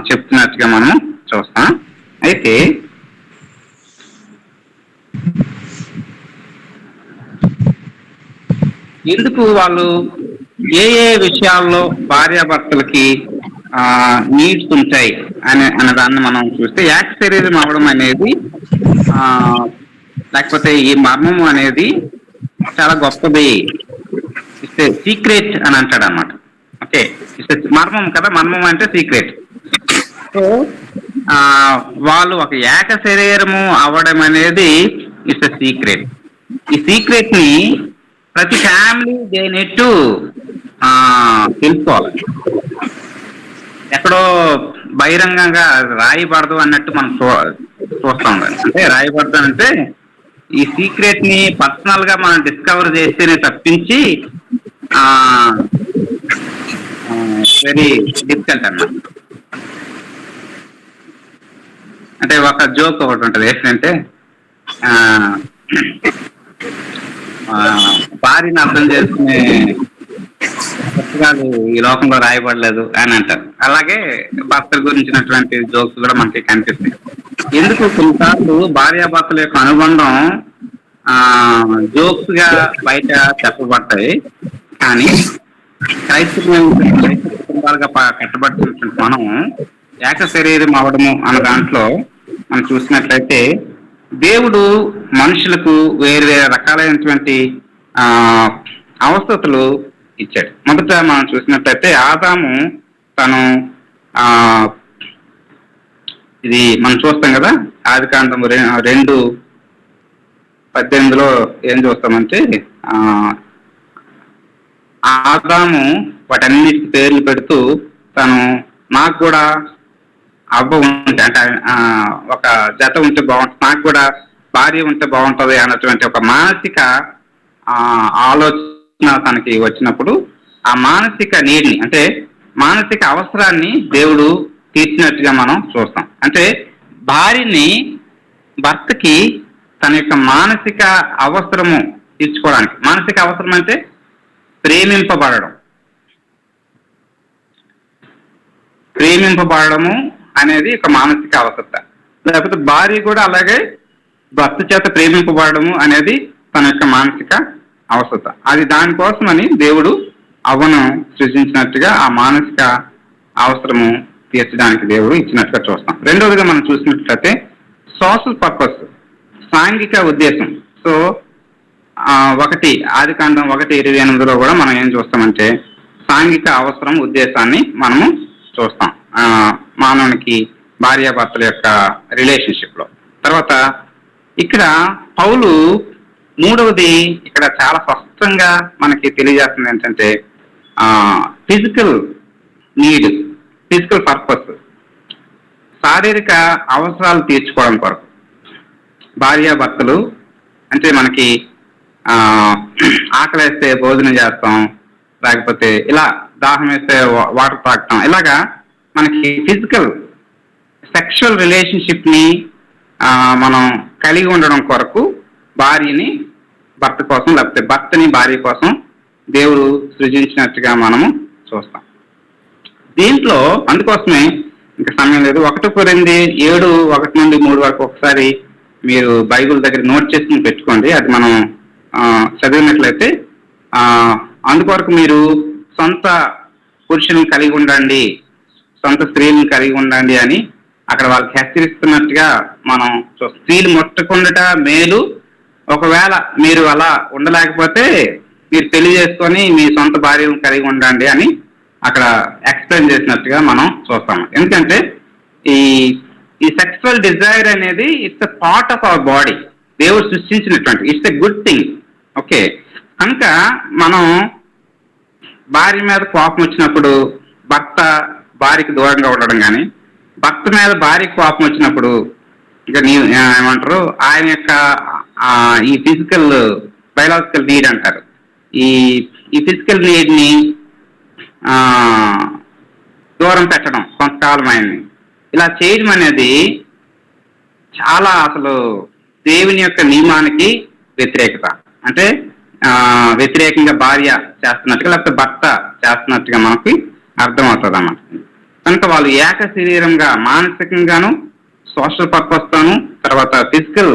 చెప్తున్నట్టుగా మనం చూస్తాం. అయితే ఎందుకు వాళ్ళు ఏ ఏ విషయాల్లో భార్యాభర్తలకి నీడ్స్ ఉంటాయి అన్నదాన్ని మనం చూస్తే ఏక శరీరం అవడం అనేది లేకపోతే ఈ మర్మము అనేది చాలా గొప్పది, ఇట్స్ సీక్రెట్ అని అంటాడు అన్నమాట. ఓకే, ఇట్స్ మర్మం కదా, మర్మం అంటే సీక్రెట్. సో వాళ్ళు ఒక ఏక శరీరము అవ్వడం అనేది ఇట్స్ సీక్రెట్. ఈ సీక్రెట్ ని ప్రతి ఫ్యామిలీ దేనిట్టు తెలుసుకోవాలి. ఎక్కడో బహిరంగంగా రాయబడదు అన్నట్టు మనం చూస్తా ఉండాలి. అంటే రాయబడదు అంటే ఈ సీక్రెట్ ని పర్సనల్ గా మనం డిస్కవర్ చేస్తేనే తప్పించి వెరీ డిఫికల్ట్ అన్నమాట. అంటే ఒక జోక్ ఒకటి ఉంటుంది ఏంటంటే భార్యని అర్థం చేసుకునే పుస్తకాలు ఈ లోకంలో రాయబడలేదు అని అంటారు. అలాగే భర్తల గురించినటువంటి జోక్స్ కూడా మనకి కనిపిస్తాయి. ఎందుకు కొన్నిసార్లు భార్యాభర్తల యొక్క అనుబంధం జోక్స్ గా బయట చెప్పబడతాయి, కానీ క్రైస్తవ కుటుంబాలుగా కట్టబడుతున్నటువంటి మనం ఏక శరీరం అవడము అన్న దాంట్లో మనం చూసినట్లయితే దేవుడు మనుషులకు వేరు వేరే రకాలైనటువంటి అవస్థతులు ఇచ్చాడు. మొదట మనం చూసినట్లయితే ఆదాము తను ఇది మనం చూస్తాం కదా, ఆదికాండము 2:18 ఏం చూస్తామంటే ఆదాము వాటన్నిటికి పేర్లు పెడుతూ తను నాకు కూడా అవ్వ ఉంటే అంటే ఒక జత ఉంటే బాగుంటుంది, నాకు కూడా భార్య ఉంటే బాగుంటుంది అన్నటువంటి ఒక మానసిక ఆలోచన తనకి వచ్చినప్పుడు ఆ మానసిక నీడ్ని అంటే మానసిక అవసరాన్ని దేవుడు తీర్చినట్టుగా మనం చూస్తాం. అంటే భార్యని భర్తకి తన యొక్క మానసిక అవసరము తీర్చుకోవడానికి, మానసిక అవసరం అంటే ప్రేమింపబడము అనేది ఒక మానసిక అవసరత. లేకపోతే భార్య కూడా అలాగే భర్త చేత ప్రేమింపబడము అనేది తన యొక్క మానసిక అవసరత. అది దానికోసమని దేవుడు అవ్వను సృజించినట్టుగా ఆ మానసిక అవసరము తీర్చడానికి దేవుడు ఇచ్చినట్టుగా చూస్తాం. రెండవదిగా మనం చూసినట్లయితే సోషల్ పర్పస్, సాంఘిక ఉద్దేశం. సో ఒకటి ఆదికాండం 1:28 కూడా మనం ఏం చూస్తామంటే సాంఘిక అవసరం ఉద్దేశాన్ని మనము చూస్తాం మానవునికి భార్యాభర్తల యొక్క రిలేషన్షిప్ లో. తర్వాత ఇక్కడ పౌలు మూడవది ఇక్కడ చాలా స్పష్టంగా మనకి తెలియజేస్తుంది ఏంటంటే ఫిజికల్ నీడ్, ఫిజికల్ పర్పస్, శారీరక అవసరాలు తీర్చుకోవడం కొరకు భార్యాభర్తలు అంటే మనకి ఆకలేస్తే భోజనం చేస్తాం, లేకపోతే ఇలా దాహం వేస్తే వాటర్ తాగటం, ఇలాగా మనకి ఫిజికల్ సెక్షువల్ రిలేషన్షిప్ ని మనం కలిగి ఉండడం కొరకు భార్యని భర్త కోసం లేకపోతే భర్తని భార్య కోసం దేవుడు సృజించినట్టుగా మనము చూస్తాం. దీంట్లో అందుకోసమే ఇంకా సమయం లేదు, 1 కొరింథీ 7:1-3 వరకు ఒకసారి మీరు బైబిల్ దగ్గర నోట్ చేసుకుని పెట్టుకోండి. అది మనం చదివినట్లయితే అందుకొరకు మీరు సొంత పురుషులను కలిగి ఉండండి, సొంత స్త్రీలను కలిగి ఉండండి అని అక్కడ వాళ్ళకి హెచ్చరిస్తున్నట్టుగా మనం స్త్రీలు ముట్టకుండాట మేలు, ఒకవేళ మీరు అలా ఉండలేకపోతే మీరు పెళ్లి చేసుకొని మీ సొంత భార్యను కలిగి ఉండండి అని అక్కడ ఎక్స్ప్లెయిన్ చేసినట్టుగా మనం చూస్తాం. ఎందుకంటే ఈ సెక్సువల్ డిజైర్ అనేది it's a part of our body, దేవుడు సృష్టించినటువంటి, it's a good thing. Okay, కనుక మనం భార్య మీద కోపం వచ్చినప్పుడు భర్త భార్యకి దూరంగా ఉండడం కానీ, భర్త మీద భార్యకి కోపం వచ్చినప్పుడు ఇక ఏమంటారు ఆయన యొక్క ఈ ఫిజికల్ బయలాజికల్ నీడ్ అంటారు, ఈ ఫిజికల్ నీడ్ని దూరం పెట్టడం కొంతకాలం ఆయన్ని ఇలా చేయడం అనేది చాలా అసలు దేవుని యొక్క నియమానికి వ్యతిరేకత. అంటే వ్యతిరేకంగా భార్య చేస్తున్నట్టుగా లేకపోతే భర్త చేస్తున్నట్టుగా మనకి అర్థమవుతుంది అన్నమాట. కనుక వాళ్ళు ఏక శరీరంగా మానసికంగాను, సోషల్ పర్పస్ తోను, తర్వాత ఫిజికల్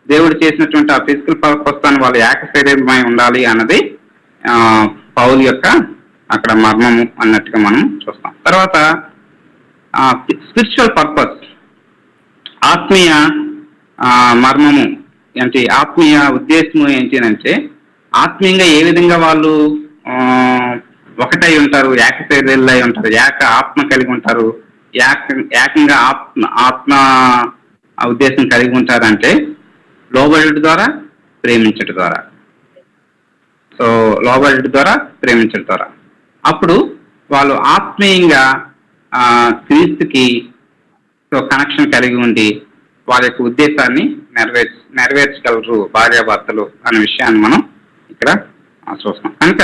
దేవుడు చేసినటువంటి ఆ ఫిజికల్ పర్పస్ తోను వాళ్ళు ఏక శరీరమై ఉండాలి అన్నది పౌలు యొక్క అక్కడ మర్మము అన్నట్టుగా మనం చూస్తాం. తర్వాత స్పిరిచువల్ పర్పస్, ఆత్మీయ మర్మము ఏంటి, ఆత్మీయ ఉద్దేశము ఏంటి అంటే ఆత్మీయంగా ఏ విధంగా వాళ్ళు ఒకటై ఉంటారు, ఏక శరీరులై ఉంటారు, ఏక ఆత్మ కలిగి ఉంటారు, ఏకంగా ఆత్మ ఉద్దేశం కలిగి ఉంటారంటే లోబడుట ద్వారా, ప్రేమించడం ద్వారా. సో లోబడుట ద్వారా, ప్రేమించడం ద్వారా అప్పుడు వాళ్ళు ఆత్మీయంగా క్రీస్తుకి కనెక్షన్ కలిగి ఉండి వాళ్ళ యొక్క ఉద్దేశాన్ని నెరవేర్చగలరు భార్యాభర్తలు అనే విషయాన్ని మనం ఇక్కడ చూస్తాం. కనుక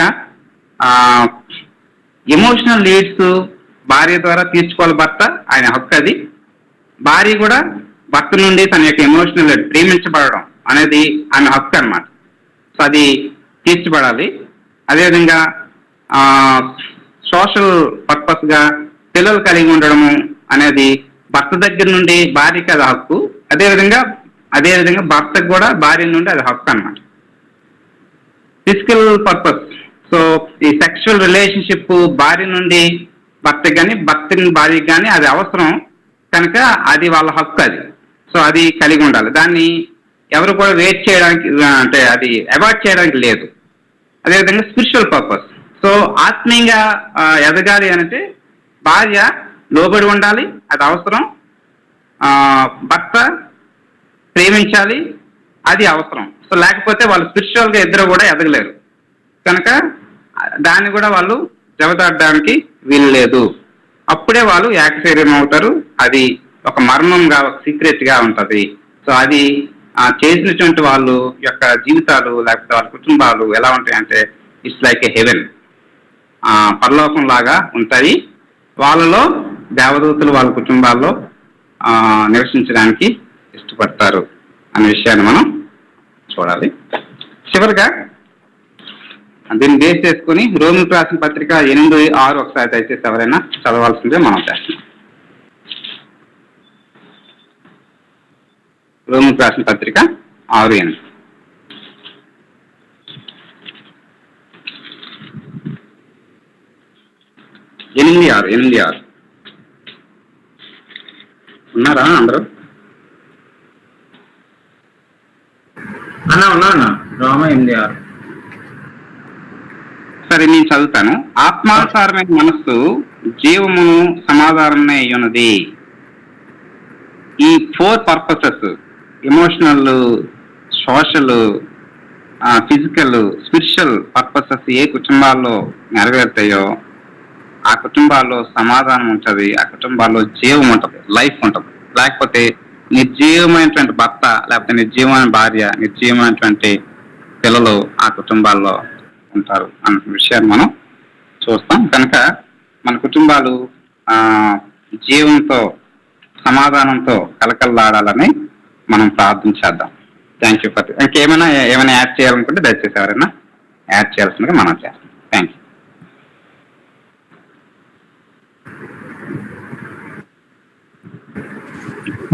ఎమోషనల్ నీడ్స్ భార్య ద్వారా తీర్చుకోవాలి భర్త, ఆయన హక్కు అది. భార్య కూడా భర్త నుండి తన యొక్క ఎమోషనల్ ప్రేమించబడడం అనేది ఆయన హక్కు అన్నమాట. సో అది తీర్చబడాలి. అదేవిధంగా సోషల్ పర్పస్గా పిల్లలు కలిగి ఉండడము అనేది భర్త దగ్గర నుండి భార్యకి అది హక్కు, అదేవిధంగా భర్తకు కూడా భార్య నుండి అది హక్కు అన్నమాట. ఫిజికల్ పర్పస్, సో ఈ సెక్షువల్ రిలేషన్షిప్ భార్య నుండి భర్తకి కానీ, భర్త భార్యకి కానీ అది అవసరం కనుక అది వాళ్ళ హక్కు అది. సో అది కలిగి ఉండాలి. దాన్ని ఎవరు కూడా వెయిట్ చేయడానికి అంటే అది అవాయిడ్ చేయడానికి లేదు. అదేవిధంగా స్పిరిచువల్ పర్పస్, సో ఆత్మీయంగా ఎదగాలి అంటే భార్య లోబడి ఉండాలి, అది అవసరం. భర్త ప్రేమించాలి, అది అవసరం. సో లేకపోతే వాళ్ళు స్పిరిచువల్గా ఇద్దరు కూడా ఎదగలేరు కనుక దాన్ని కూడా వాళ్ళు జవదాడడానికి వీలు లేదు. అప్పుడే వాళ్ళు ఏకశరీరం అవుతారు. అది ఒక మర్మంగా, ఒక సీక్రెట్గా ఉంటుంది. సో అది చేసినటువంటి వాళ్ళు యొక్క జీవితాలు లేకపోతే వాళ్ళ కుటుంబాలు ఎలా ఉంటాయంటే ఇట్స్ లైక్ ఏ హెవెన్, పరలోకం లాగా ఉంటాయి. వాళ్ళలో దేవదూతలు వాళ్ళ కుటుంబాల్లో నివసించడానికి ఇష్టపడతారు అనే విషయాన్ని మనం చూడాలి. చివరిగా దీన్ని బేస్ చేసుకుని రోమిలకు రాసిన పత్రిక 8:6 ఒకసారి దయచేసి ఎవరైనా చదవాల్సిందే మనం చేస్తున్నాం. రోమిలకు రాసిన పత్రిక 6:8. ఎనిమిది ఆరు ఉన్నారా అందరూ? ఉన్నా రోమ 8:6. సరే నేను చదువుతాను. ఆత్మానుసారమైన మనస్సు జీవము సమాధానమే అయ్యున్నది. ఈ 4 purposes, emotional, social, physical, spiritual purposes ఏ కుటుంబాల్లో నెరవేరుతాయో ఆ కుటుంబాల్లో సమాధానం ఉంటుంది, ఆ కుటుంబాల్లో జీవం ఉంటుంది, లైఫ్ ఉంటుంది. లేకపోతే నిర్జీవమైనటువంటి భర్త లేకపోతే నిర్జీవమైన భార్య, నిర్జీవమైనటువంటి పిల్లలు ఆ కుటుంబాల్లో ఉంటారు అన్న విషయాన్ని మనం చూస్తాం. కనుక మన కుటుంబాలు జీవంతో, సమాధానంతో కలకల్లాడాలని మనం ప్రార్థన చేద్దాం. Thank you for. ఇంకేమైనా యాడ్ చేయాలనుకుంటే దయచేసి ఎవరైనా యాడ్ చేయాల్సిందిగా మనం చేస్తాం. Thank you.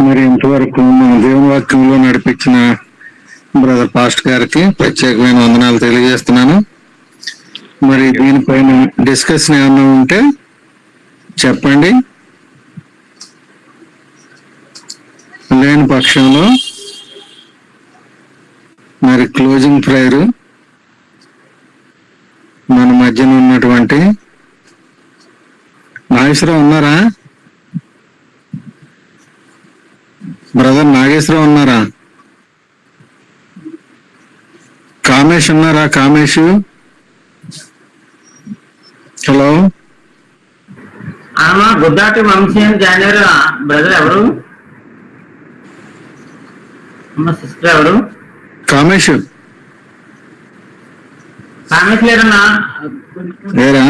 మరి ఇంతవరకు మన దేవుని వాక్యంలో నడిపించిన బ్రదర్ పాస్ట్ గారికి ప్రత్యేకమైన వందనాలు తెలియజేస్తున్నాను. మరి దీనిపైన డిస్కషన్ ఏమన్నా ఉంటే చెప్పండి. లేని పక్షంలో మరి క్లోజింగ్ ప్రేయర్ మన మధ్యన ఉన్నటువంటి నాగేశ్వరరావు ఉన్నారా? బ్రదర్ నాగేశ్వరరావు ఉన్నారా? కామేష్ ఉన్నారా? కామేష్, హలో. ఆమె గుద్దాటి వంశీ అని జాయిన్ అయ్యారు. బ్రదర్ ఎవరు? అమ్మ సిస్టర్ ఎవరు? కామేష్ కామేష్ లేరన్నా. లేరా?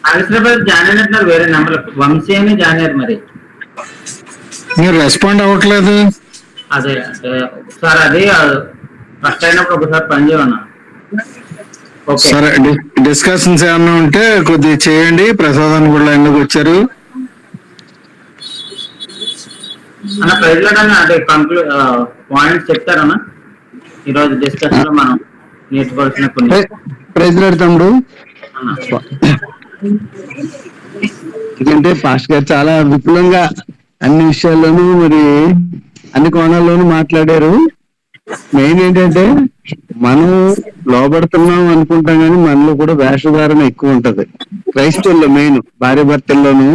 హైదరాబాద్ జాయిన్ అయినట్టున్నారు వేరే నెంబర్. వంశీ అని జాయిన్ అయ్యారు. మరి మీరు రెస్పాండ్ అవ్వట్లేదు. అదే ఒకసారి అది ఫస్ట్ అయినప్పుడు ఒకసారి పని చేయమన్నా. సరే, డిస్కషన్స్ ఏమన్నా ఉంటే కొద్దిగా చేయండి. ప్రసాదాన్ని కూడా ఎందుకు వచ్చారు అన్న? ప్రైజ్ అన్న అదే పాయింట్స్ చెప్తారన్నా ఈరోజు డిస్కషన్ లో మనం నేర్చుకోవాల్సిన కొన్ని. ప్రైజ్ తమ్ముడు. ఎందుకంటే పాస్టర్ గారు చాలా విపులంగా అన్ని విషయాల్లోనూ మరి అన్ని కోణాల్లోనూ మాట్లాడారు. మెయిన్ ఏంటంటే మనం లోబడుతున్నాం అనుకుంటాం కానీ మనలో కూడా వేషధారణ ఎక్కువ ఉంటది. క్రైస్తవుల్లో మెయిన్ భార్య భర్తల్లోనూ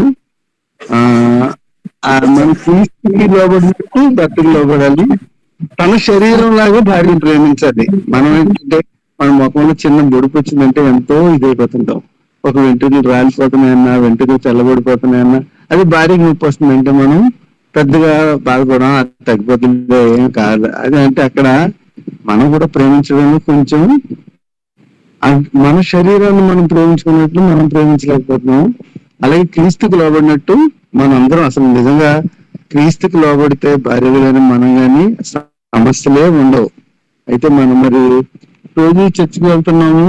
మన క్రీస్తుకి లోబడినట్టు భర్తకి లోబడాలి. తన శరీరం లాగా భార్యను ప్రేమించాలి. మనం ఏంటంటే మన ముఖంలో చిన్న బొడుపు వచ్చిందంటే ఎంతో ఇదైపోతుంటాం. ఒక వెంట్రుకలు రాలిపోతున్నాయన్నా, వెంట్రుకలు చల్లబడిపోతున్నాయన్నా అది భార్యకి నొప్పి వస్తుంది. అంటే మనం పెద్దగా బాధపడడం, అది తగ్గిపోతుందో ఏం కాదు. అది అంటే అక్కడ మనం కూడా ప్రేమించడంలో కొంచెం మన శరీరాన్ని మనం ప్రేమించుకున్నట్లు మనం ప్రేమించలేకపోతున్నాం. అలాగే క్రీస్తుకు లోబడినట్టు మనం అందరం అసలు నిజంగా క్రీస్తుకు లోబడితే భార్యలు కానీ మనం కానీ సమస్యలే ఉండవు. అయితే మనం మరి రోజు చర్చికి వెళ్తున్నాము,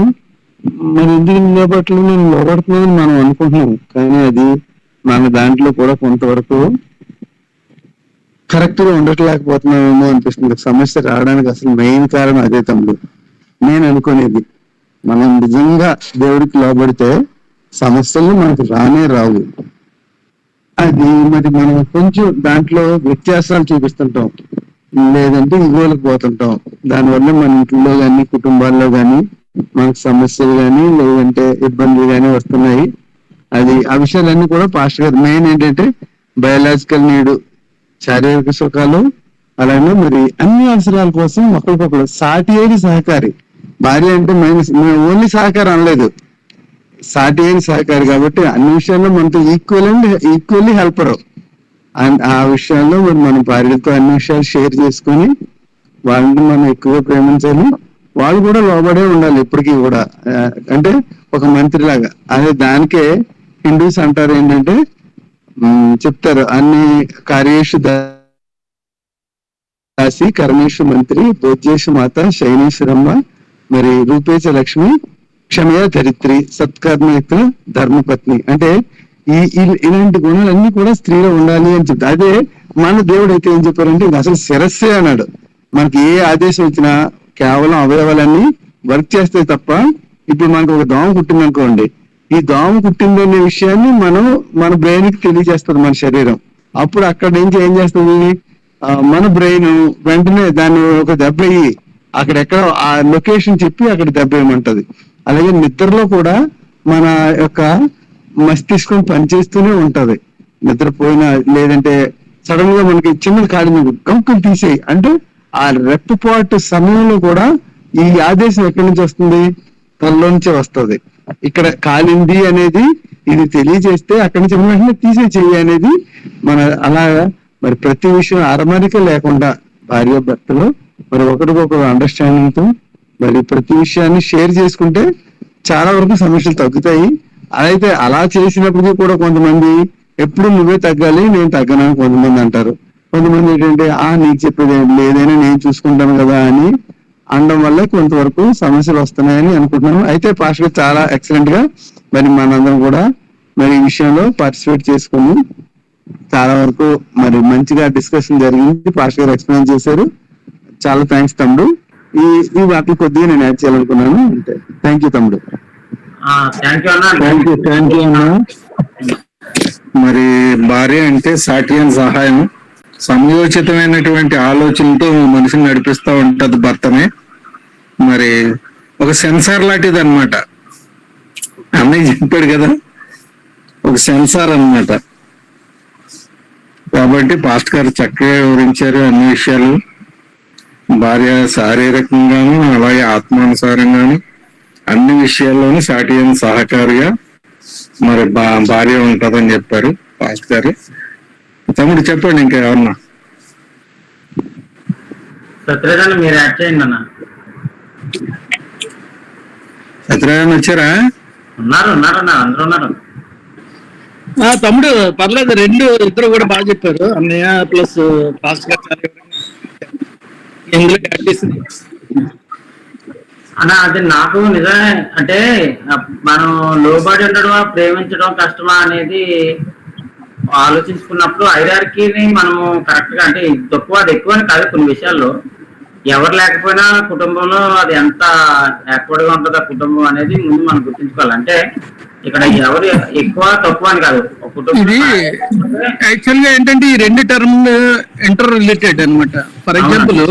మరి ఎందుకు లోబట్టలేదు, నేను లోబడుతున్నానని మనం అనుకుంటున్నాం. కానీ అది మన దాంట్లో కూడా కొంతవరకు కరెక్ట్ గా ఉండట్లేకపోతున్నామేమో అనిపిస్తుంది. సమస్య రావడానికి అసలు మెయిన్ కారణం అదే తమ్ముడు. నేను అనుకునేది మనం నిజంగా దేవుడికి లోబడితే సమస్యలు మనకు రానే రావు. అది మరి మనం కొంచెం దాంట్లో వ్యత్యాసాలు చూపిస్తుంటాం, లేదంటే ఇగోలకు పోతుంటాం. దానివల్ల మన ఇంట్లో కానీ కుటుంబాల్లో కానీ మనకు సమస్యలు కానీ లేదంటే ఇబ్బందులు కానీ వస్తున్నాయి. అది ఆ విషయాలన్నీ కూడా పాస్టర్ గారు మెయిన్ ఏంటంటే బయలాజికల్ నీడు, శారీరక సుఖాలు, అలానే మరి అన్ని అవసరాల కోసం ఒకరికొకరు సాటి అయిన సహకారి. భార్య అంటే ఓన్లీ సహకారం అనలేదు, సాటి అయిన సహకారి. కాబట్టి అన్ని విషయాల్లో మనతో ఈక్వల్లీ హెల్పర్. అండ్ ఆ విషయాల్లో మరి మన భార్యతో అన్ని విషయాలు షేర్ చేసుకొని వాళ్ళని మనం ఎక్కువగా ప్రేమించాలి. వాళ్ళు కూడా లోబడే ఉండాలి ఎప్పటికీ కూడా. అంటే ఒక మంత్రి లాగా. అదే దానికే హిందూస్ అంటారు ఏంటంటే చెప్తారు, అన్ని కార్యేషు దాసి కర్మేషు మంత్రి భోజ్యేషు మాత శైనేశ్వరమ్మ మరి రూపేచ లక్ష్మి క్షమయ ధరిత్రి సత్కర్మయుక్త ధర్మపత్ని. అంటే ఇలాంటి గుణాలన్నీ కూడా స్త్రీలో ఉండాలి అని చెప్తారు. అదే మన దేవుడు అయితే ఏం చెప్పారంటే ఇది అసలు శిరస్సే అన్నాడు. మనకి ఏ ఆదేశం వచ్చినా కేవలం అవయవాలన్నీ వర్క్ చేస్తాయి తప్ప, ఇప్పుడు మనకు ఒక దోమ కుట్టింది అనుకోండి, ఈ దోమ కుట్టిందనే విషయాన్ని మన బ్రెయిన్ కి తెలియజేస్తుంది మన శరీరం. అప్పుడు అక్కడ నుంచి ఏం చేస్తుంది మన బ్రెయిన్ వెంటనే దాన్ని ఒక దెబ్బ అయ్యి అక్కడెక్కడ ఆ లొకేషన్ చెప్పి అక్కడ దెబ్బ వేయమంటది. అలాగే నిద్రలో కూడా మన యొక్క మస్తిష్కం పనిచేస్తూనే ఉంటది. నిద్రపోయినా లేదంటే సడన్ గా మనకి చిన్నది కాదు గంకులు తీసేయి అంటే ఆ రెప్పపాటు సమయంలో కూడా ఈ ఆదేశం ఎక్కడి నుంచి వస్తుంది, తనలో నుంచే వస్తుంది. ఇక్కడ కాలింది అనేది ఇది తెలియజేస్తే అక్కడి నుంచి వెంటనే తీసే చెయ్యి అనేది మన అలాగా మరి ప్రతి విషయం అరమరిక లేకుండా భార్య భర్తలు మరి ఒకరికొకరు అండర్స్టాండింగ్ తో మరి ప్రతి విషయాన్ని షేర్ చేసుకుంటే చాలా వరకు సమస్యలు తగ్గుతాయి. అయితే అలా చేసినప్పటికీ కూడా కొంతమంది ఎప్పుడు నువ్వే తగ్గాలి నేను తగ్గనని కొంతమంది అంటారు. కొంతమంది ఏంటంటే నీకు చెప్పేది లేదైనా నేను చూసుకుంటాను కదా అని అనడం వల్ల కొంతవరకు సమస్యలు వస్తున్నాయని అనుకుంటున్నాను. అయితే పాస్టర్ గారు చాలా ఎక్సలెంట్ గా మరి మనందరం కూడా మరి ఈ విషయంలో పార్టిసిపేట్ చేసుకుని చాలా వరకు మరి మంచిగా డిస్కషన్ జరిగింది. పాస్టర్ గారు ఎక్స్ప్లెయిన్ చేశారు. చాలా థ్యాంక్స్ తమ్ముడు. ఈ వాటిని కొద్దిగా నేను యాడ్ చేయాలనుకున్నాను. అంటే థ్యాంక్ యూ తమ్ముడు. థ్యాంక్ యూ అన్నా. మరి భార్య అంటే సాటి అని సహాయం, సమయోచితమైనటువంటి ఆలోచనతో మనిషిని నడిపిస్తూ ఉంటది భర్తనే. మరి ఒక సెన్సార్ లాంటిది అనమాట. అన్నయ్య చెప్పాడు కదా, ఒక సెన్సార్ అన్నమాట. కాబట్టి పాస్టర్ గారు చక్కగా వివరించారు అన్ని విషయాలు. భార్య శారీరకంగాను అలాగే ఆత్మానుసారంగాను అన్ని విషయాల్లోనూ సాటి అయిన సహకారిగా మరి భార్య ఉంటదని చెప్పారు పాస్టర్ గారు. తమ్ముడు చెప్పండి ఇంకా ఏమన్నా. సత్యరాజు మీరు యాడ్ చేయండి అన్న. సత్యనారాయణ వచ్చారా? ఉన్నారు అందరూ ఉన్నారు. తమ్ముడు పర్లేదు, ఇద్దరు కూడా బాగా చెప్పారు. అన్నయ్య ప్లస్ పాస్టర్ గారు చాలా ఎందులో యాడ్ చేసింది అన్న. అది నాకు నిజమే. అంటే మనం లోబడి ఉండడం ప్రేమించడం కష్టమా అనేది ఆలోచించుకున్నప్పుడు హైరార్కీని మనము కరెక్ట్ గా, అంటే తక్కువ అది ఎక్కువ అని కాదు, కొన్ని విషయాల్లో ఎవరు లేకపోయినా కుటుంబంలో అది ఎంత యాక్వర్డ్ గా ఉంటుంది ఆ కుటుంబం అనేది ముందు మనం గుర్తుంచుకోవాలి. అంటే ఇక్కడ ఎవరు ఎక్కువ తక్కువ అని కాదు, ఇది యాక్చువల్ గా ఏంటంటే ఈ రెండు టర్మ్ ఇంటర్ రిలేటెడ్ అన్నమాట. ఫర్ ఎగ్జాంపుల్,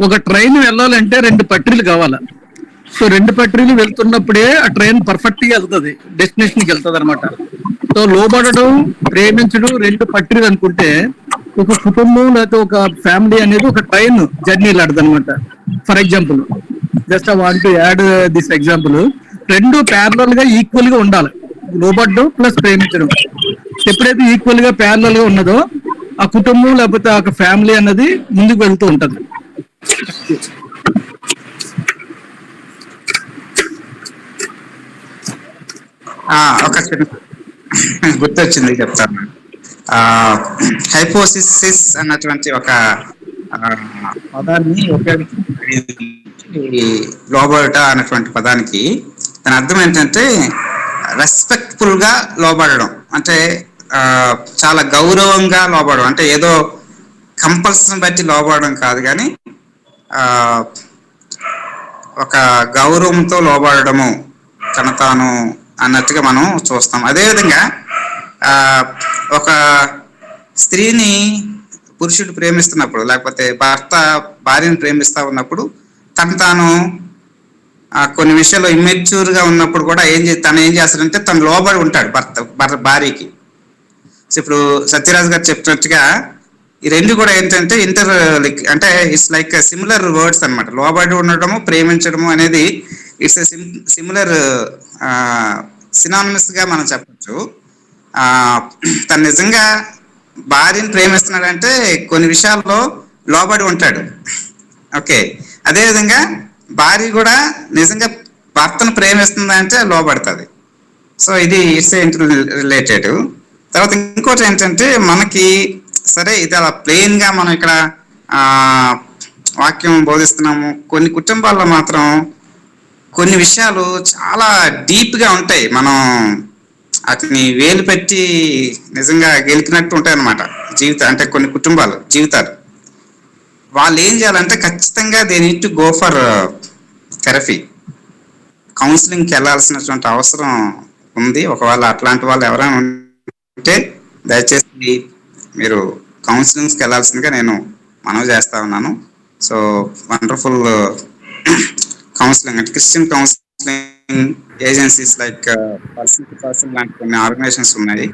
ఒక ట్రైన్ వెళ్ళాలంటే 2 పట్టీలు కావాలా. సో 2 పట్టీలు వెళ్తున్నప్పుడే ఆ ట్రైన్ పర్ఫెక్ట్ గా వెళ్తుంది, డెస్టినేషన్ కి వెళ్తుంది అనమాట. సో లోబడడం ప్రేమించడం 2 పట్టీలు అనుకుంటే ఒక కుటుంబం లేకపోతే ఒక ఫ్యామిలీ అనేది ఒక ట్రైన్ జర్నీ లాంటిది అనమాట. For example, just I want to add this example. 2 parallel గా ఈక్వల్ గా ఉండాలి, లోబడ్డం ప్లస్ ప్రేమించడం. ఎప్పుడైతే ఈక్వల్ గా ప్యారలల్ గా ఉన్నదో ఆ కుటుంబం లేకపోతే ఒక ఫ్యామిలీ అన్నది ముందుకు వెళ్తూ ఉంటది. ఒక గుర్తొచ్చింది చెప్తాను. హైపోసిస్ అన్నటువంటి ఒక పదాన్ని ఉపయోగించి లోబడట అన్నటువంటి పదానికి దాని అర్థం ఏంటంటే రెస్పెక్ట్ఫుల్ గా లోబడడం. అంటే చాలా గౌరవంగా లోబడడం. అంటే ఏదో కంపల్సన్ బట్టి లోబడడం కాదు, కానీ ఒక గౌరవంతో లోబడము తాను అన్నట్టుగా మనం చూస్తాం. అదేవిధంగా ఒక స్త్రీని పురుషుడు ప్రేమిస్తున్నప్పుడు, లేకపోతే భర్త భార్యను ప్రేమిస్తా ఉన్నప్పుడు తాను కొన్ని విషయాల్లో ఇమ్మెచ్యూర్ గా ఉన్నప్పుడు కూడా తను ఏం చేస్తాడంటే తను లోబడి ఉంటాడు భార్యకి. సో ఇప్పుడు సత్యరాజు గారు చెప్పినట్టుగా ఈ రెండు కూడా ఏంటంటే అంటే ఇట్స్ లైక్ సిమిలర్ వర్డ్స్ అన్నమాట. లోబడి ఉండడము ప్రేమించడము అనేది ఇట్స్ సిమిలర్ సినానిమస్ గా మనం చెప్పచ్చు. తను నిజంగా భార్యను ప్రేమిస్తున్నాడంటే కొన్ని విషయాల్లో లోబడి ఉంటాడు. ఓకే, అదేవిధంగా భార్య కూడా నిజంగా భర్తను ప్రేమిస్తుందంటే లోబడుతుంది. సో ఇది ఇట్స్ ఇంటర్ రిలేటెడ్. తర్వాత ఇంకోటి ఏంటంటే మనకి సరే ఇది అలా ప్లెయిన్ గా మనం ఇక్కడ వాక్యం బోధిస్తున్నాము. కొన్ని కుటుంబాల్లో మాత్రం కొన్ని విషయాలు చాలా డీప్ గా ఉంటాయి. మనం వాటిని వేలు పెట్టి నిజంగా గెలికినట్టు ఉంటాయి అన్నమాట జీవితం. అంటే కొన్ని కుటుంబాలు జీవితాలు వాళ్ళు ఏం చేయాలంటే ఖచ్చితంగా they need to go for therapy, కౌన్సిలింగ్కి వెళ్ళాల్సినటువంటి అవసరం ఉంది. ఒకవేళ అట్లాంటి వాళ్ళు ఎవరైనా ఉంటే దయచేసి మీరు కౌన్సిలింగ్స్కి వెళ్ళాల్సిందిగా నేను మనవి చేస్తా ఉన్నాను. సో వండర్ఫుల్ కౌన్సిలింగ్ అంటే Christian counselling agencies like person to person లాంటి కొన్ని ఆర్గనైజేషన్స్ ఉన్నాయి.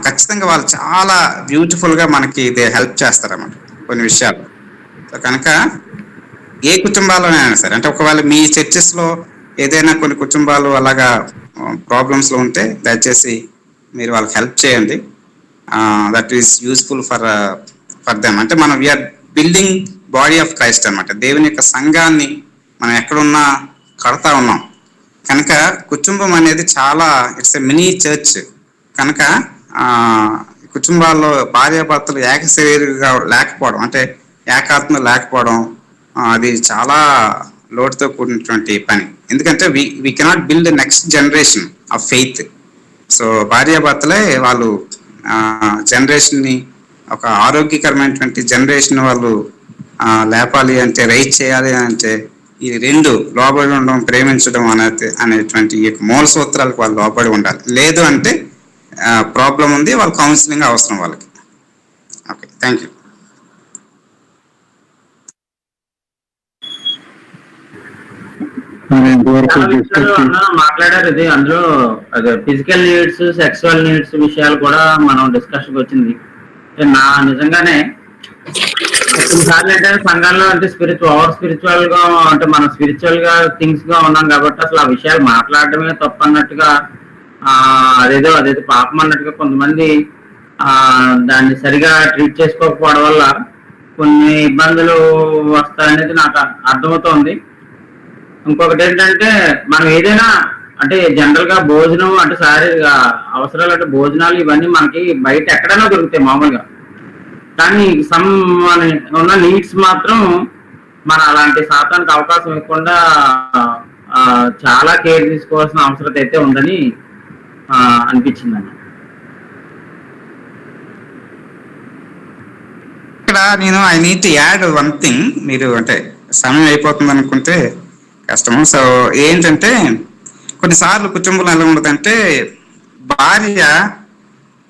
ఖచ్చితంగా వాళ్ళు చాలా బ్యూటిఫుల్ గా మనకి దే హెల్ప్ చేస్తారన్నమాట కొన్ని విషయాలు. సో కనుక ఏ కుటుంబాల్లోనైనా సరే, అంటే ఒకవేళ మీ చర్చెస్ లో ఏదైనా కొన్ని కుటుంబాలు అలాగా ప్రాబ్లమ్స్ లో ఉంటే దయచేసి మీరు వాళ్ళకి హెల్ప్ చేయండి. That is useful for them. అంటే మనం we are building body of Christ అన్నమాట. దేవుని యొక్క సంఘాన్ని మనం ఎక్కడున్నా కడతా ఉన్నాం. కనుక కుటుంబం అనేది చాలా ఇట్స్ ఎ మినీ చర్చ్. కనుక కుటుంబాల్లో భార్యాభర్తలు ఏక శరీరంగా లేకపోవడం, అంటే ఏకాత్మ లేకపోవడం, అది చాలా లోటుతో కూడినటువంటి పని. ఎందుకంటే we cannot build next generation of faith. So భార్యాభర్తలే వాళ్ళు జనరేషన్ని ఒక ఆరోగ్యకరమైనటువంటి జనరేషన్ వాళ్ళు లేపాలి అంటే, రైజ్ చేయాలి అంటే ఈ రెండు లోబడి ఉండడం ప్రేమించడం అనేటువంటి మూల సూత్రాలకు వాళ్ళు లోబడి ఉండాలి. లేదు అంటే ప్రాబ్లం ఉంది, వాళ్ళ కౌన్సిలింగ్ అవసరం వాళ్ళకి. Okay, thank you. మరి ఇంతవరకు చాలా విషయాలు డిస్కస్ అన్న మాట్లాడారు. ఇది అందులో అదే ఫిజికల్ నీడ్స్, సెక్సువల్ నీడ్స్ విషయాలు కూడా మనం డిస్కషన్ వచ్చింది. నా నిజంగానే కొన్నిసార్లు ఏంటంటే సంఘాల్లో అంటే స్పిరిచువల్ గా అంటే మనం స్పిరిచువల్ గా థింగ్స్ గా ఉన్నాం కాబట్టి అసలు ఆ విషయాలు మాట్లాడటమే తప్పు అన్నట్టుగా అదేదో పాపం అన్నట్టుగా కొంతమంది దాన్ని సరిగా ట్రీట్ చేసుకోకపోవడం వల్ల కొన్ని ఇబ్బందులు వస్తాయనేది నాకు అర్థమవుతోంది. ఇంకొకటి ఏంటంటే మనం ఏదైనా అంటే జనరల్ గా భోజనం అంటే శారీరక అవసరాలు అంటే భోజనాలు ఇవన్నీ మనకి బయట ఎక్కడైనా దొరుకుతాయి మామూలుగా. కానీ మన ఉన్న నీడ్స్ మాత్రం మన అలాంటి శాతానికి అవకాశం ఇవ్వకుండా చాలా కేర్ తీసుకోవాల్సిన అవసరం అయితే ఉందని అనిపించింది అన్న. ఇక్కడ నేను I need to add one thing. మీరు అంటే సమయం అయిపోతుంది అనుకుంటే కష్టము. సో ఏంటంటే కొన్నిసార్లు కుటుంబంలో ఎలా ఉండదంటే భార్య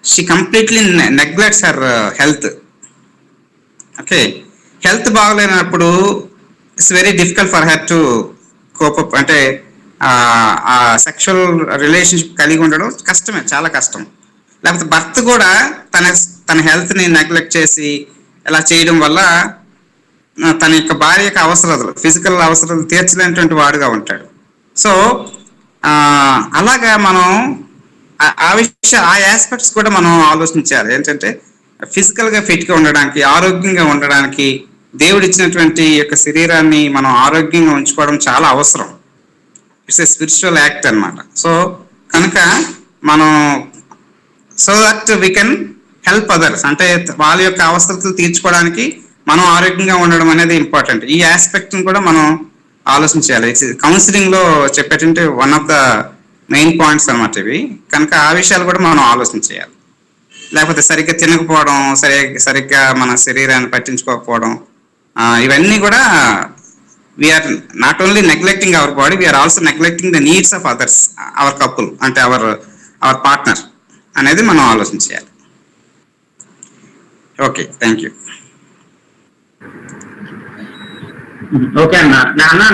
she completely neglects her health. Okay, health బాగలేనప్పుడు it's very difficult for her to cope up. అంటే ఆ సెక్షువల్ రిలేషన్షిప్ కలిగి ఉండడం కష్టమే, చాలా కష్టం. లేకపోతే భర్త కూడా తన హెల్త్ని నెగ్లెక్ట్ చేసి ఇలా చేయడం వల్ల తన యొక్క భార్య యొక్క అవసరాలు, ఫిజికల్ అవసరాలు తీర్చలేనటువంటి వాడుగా ఉంటాడు. సో అలాగా మనం ఆ ఆస్పెక్ట్స్ కూడా మనం ఆలోచించాలి. ఏంటంటే ఫిజికల్గా ఫిట్గా ఉండడానికి, ఆరోగ్యంగా ఉండడానికి దేవుడు ఇచ్చినటువంటి యొక్క శరీరాన్ని మనం ఆరోగ్యంగా ఉంచుకోవడం చాలా అవసరం. ఇట్స్ ఏ స్పిరిచువల్ యాక్ట్ అన్నమాట. సో కనుక మనం so that we can help others, అంటే వాళ్ళ యొక్క అవసరాలు తీర్చుకోవడానికి మనం ఆరోగ్యంగా ఉండడం అనేది ఇంపార్టెంట్. ఈ ఆస్పెక్ట్ని కూడా మనం ఆలోచించాలి. కౌన్సిలింగ్ లో చెప్పేటంటే one of the main points అన్నమాట ఇవి. కనుక ఆ విషయాలు కూడా మనం ఆలోచించేయాలి. లేకపోతే సరిగ్గా తినకపోవడం, సరిగ్గా మన శరీరాన్ని పట్టించుకోకపోవడం, ఇవన్నీ కూడా we are not only neglecting our body, we are also neglecting the needs of others, our couple అంటే అవర్ పార్ట్నర్ అనేది మనం ఆలోచించేయాలి. Okay, thank you. ఓకే అన్న.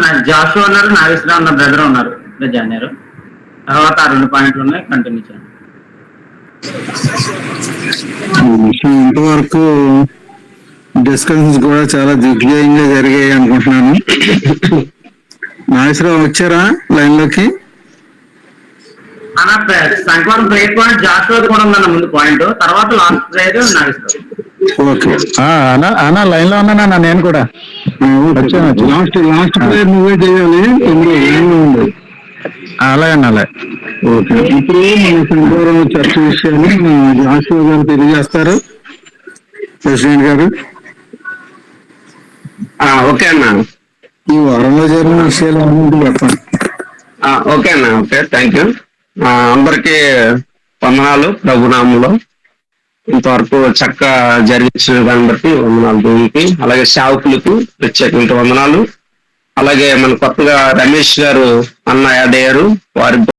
నా జాషు ఉన్నారు, నాగేశ్వరరావు ఉన్న బ్రదర్ ఉన్నారు, జాయిన్ అయ్యారు. తర్వాత ఆ 2 పాయింట్లు ఉన్నాయి, కంటిన్యూ చేయండి. ఇంతవరకు డిస్కషన్స్ కూడా చాలా దిగ్విజయంగా జరిగాయి అనుకుంటున్నాను. నాగేశ్వరరావు వచ్చారా లైన్ లోకి? అన్న సంక్రాంతి ప్రేయర్ పాయింట్ జాషువా కూడా ఉందన్న ముందు పాయింట్, తర్వాత లాస్ట్ ప్రేయర్ నాగేశ్వరరావు. ఓకే, అన్నా లైన్ లో ఉన్నానా? నేను కూడా లాస్ట్ ప్రేయర్ నువ్వే చేయాలి. అలాగే అలాగే. ఓకే, ఇప్పుడు మన శంకరరావు చర్చ విషయాన్ని జాషువా గారు తెలియజేస్తారు. ప్రెసిడెంట్ గారు. ఓకే అన్న, ఈ వారంలో జరిగిన విషయాలు అన్నీ చెప్పండి. ఓకే అన్న. Okay, thank you. అందరికీ వందనాలు ప్రభునామంలో. ఇంతవరకు చక్కగా జరిగించిన అందరికీ వందనాలు దేవునికి, అలాగే సేవకులకు ప్రత్యేకమైన వందనాలు. అలాగే మన కొత్తగా రమేష్ గారు అన్న యాడ్ అయ్యారు, వారి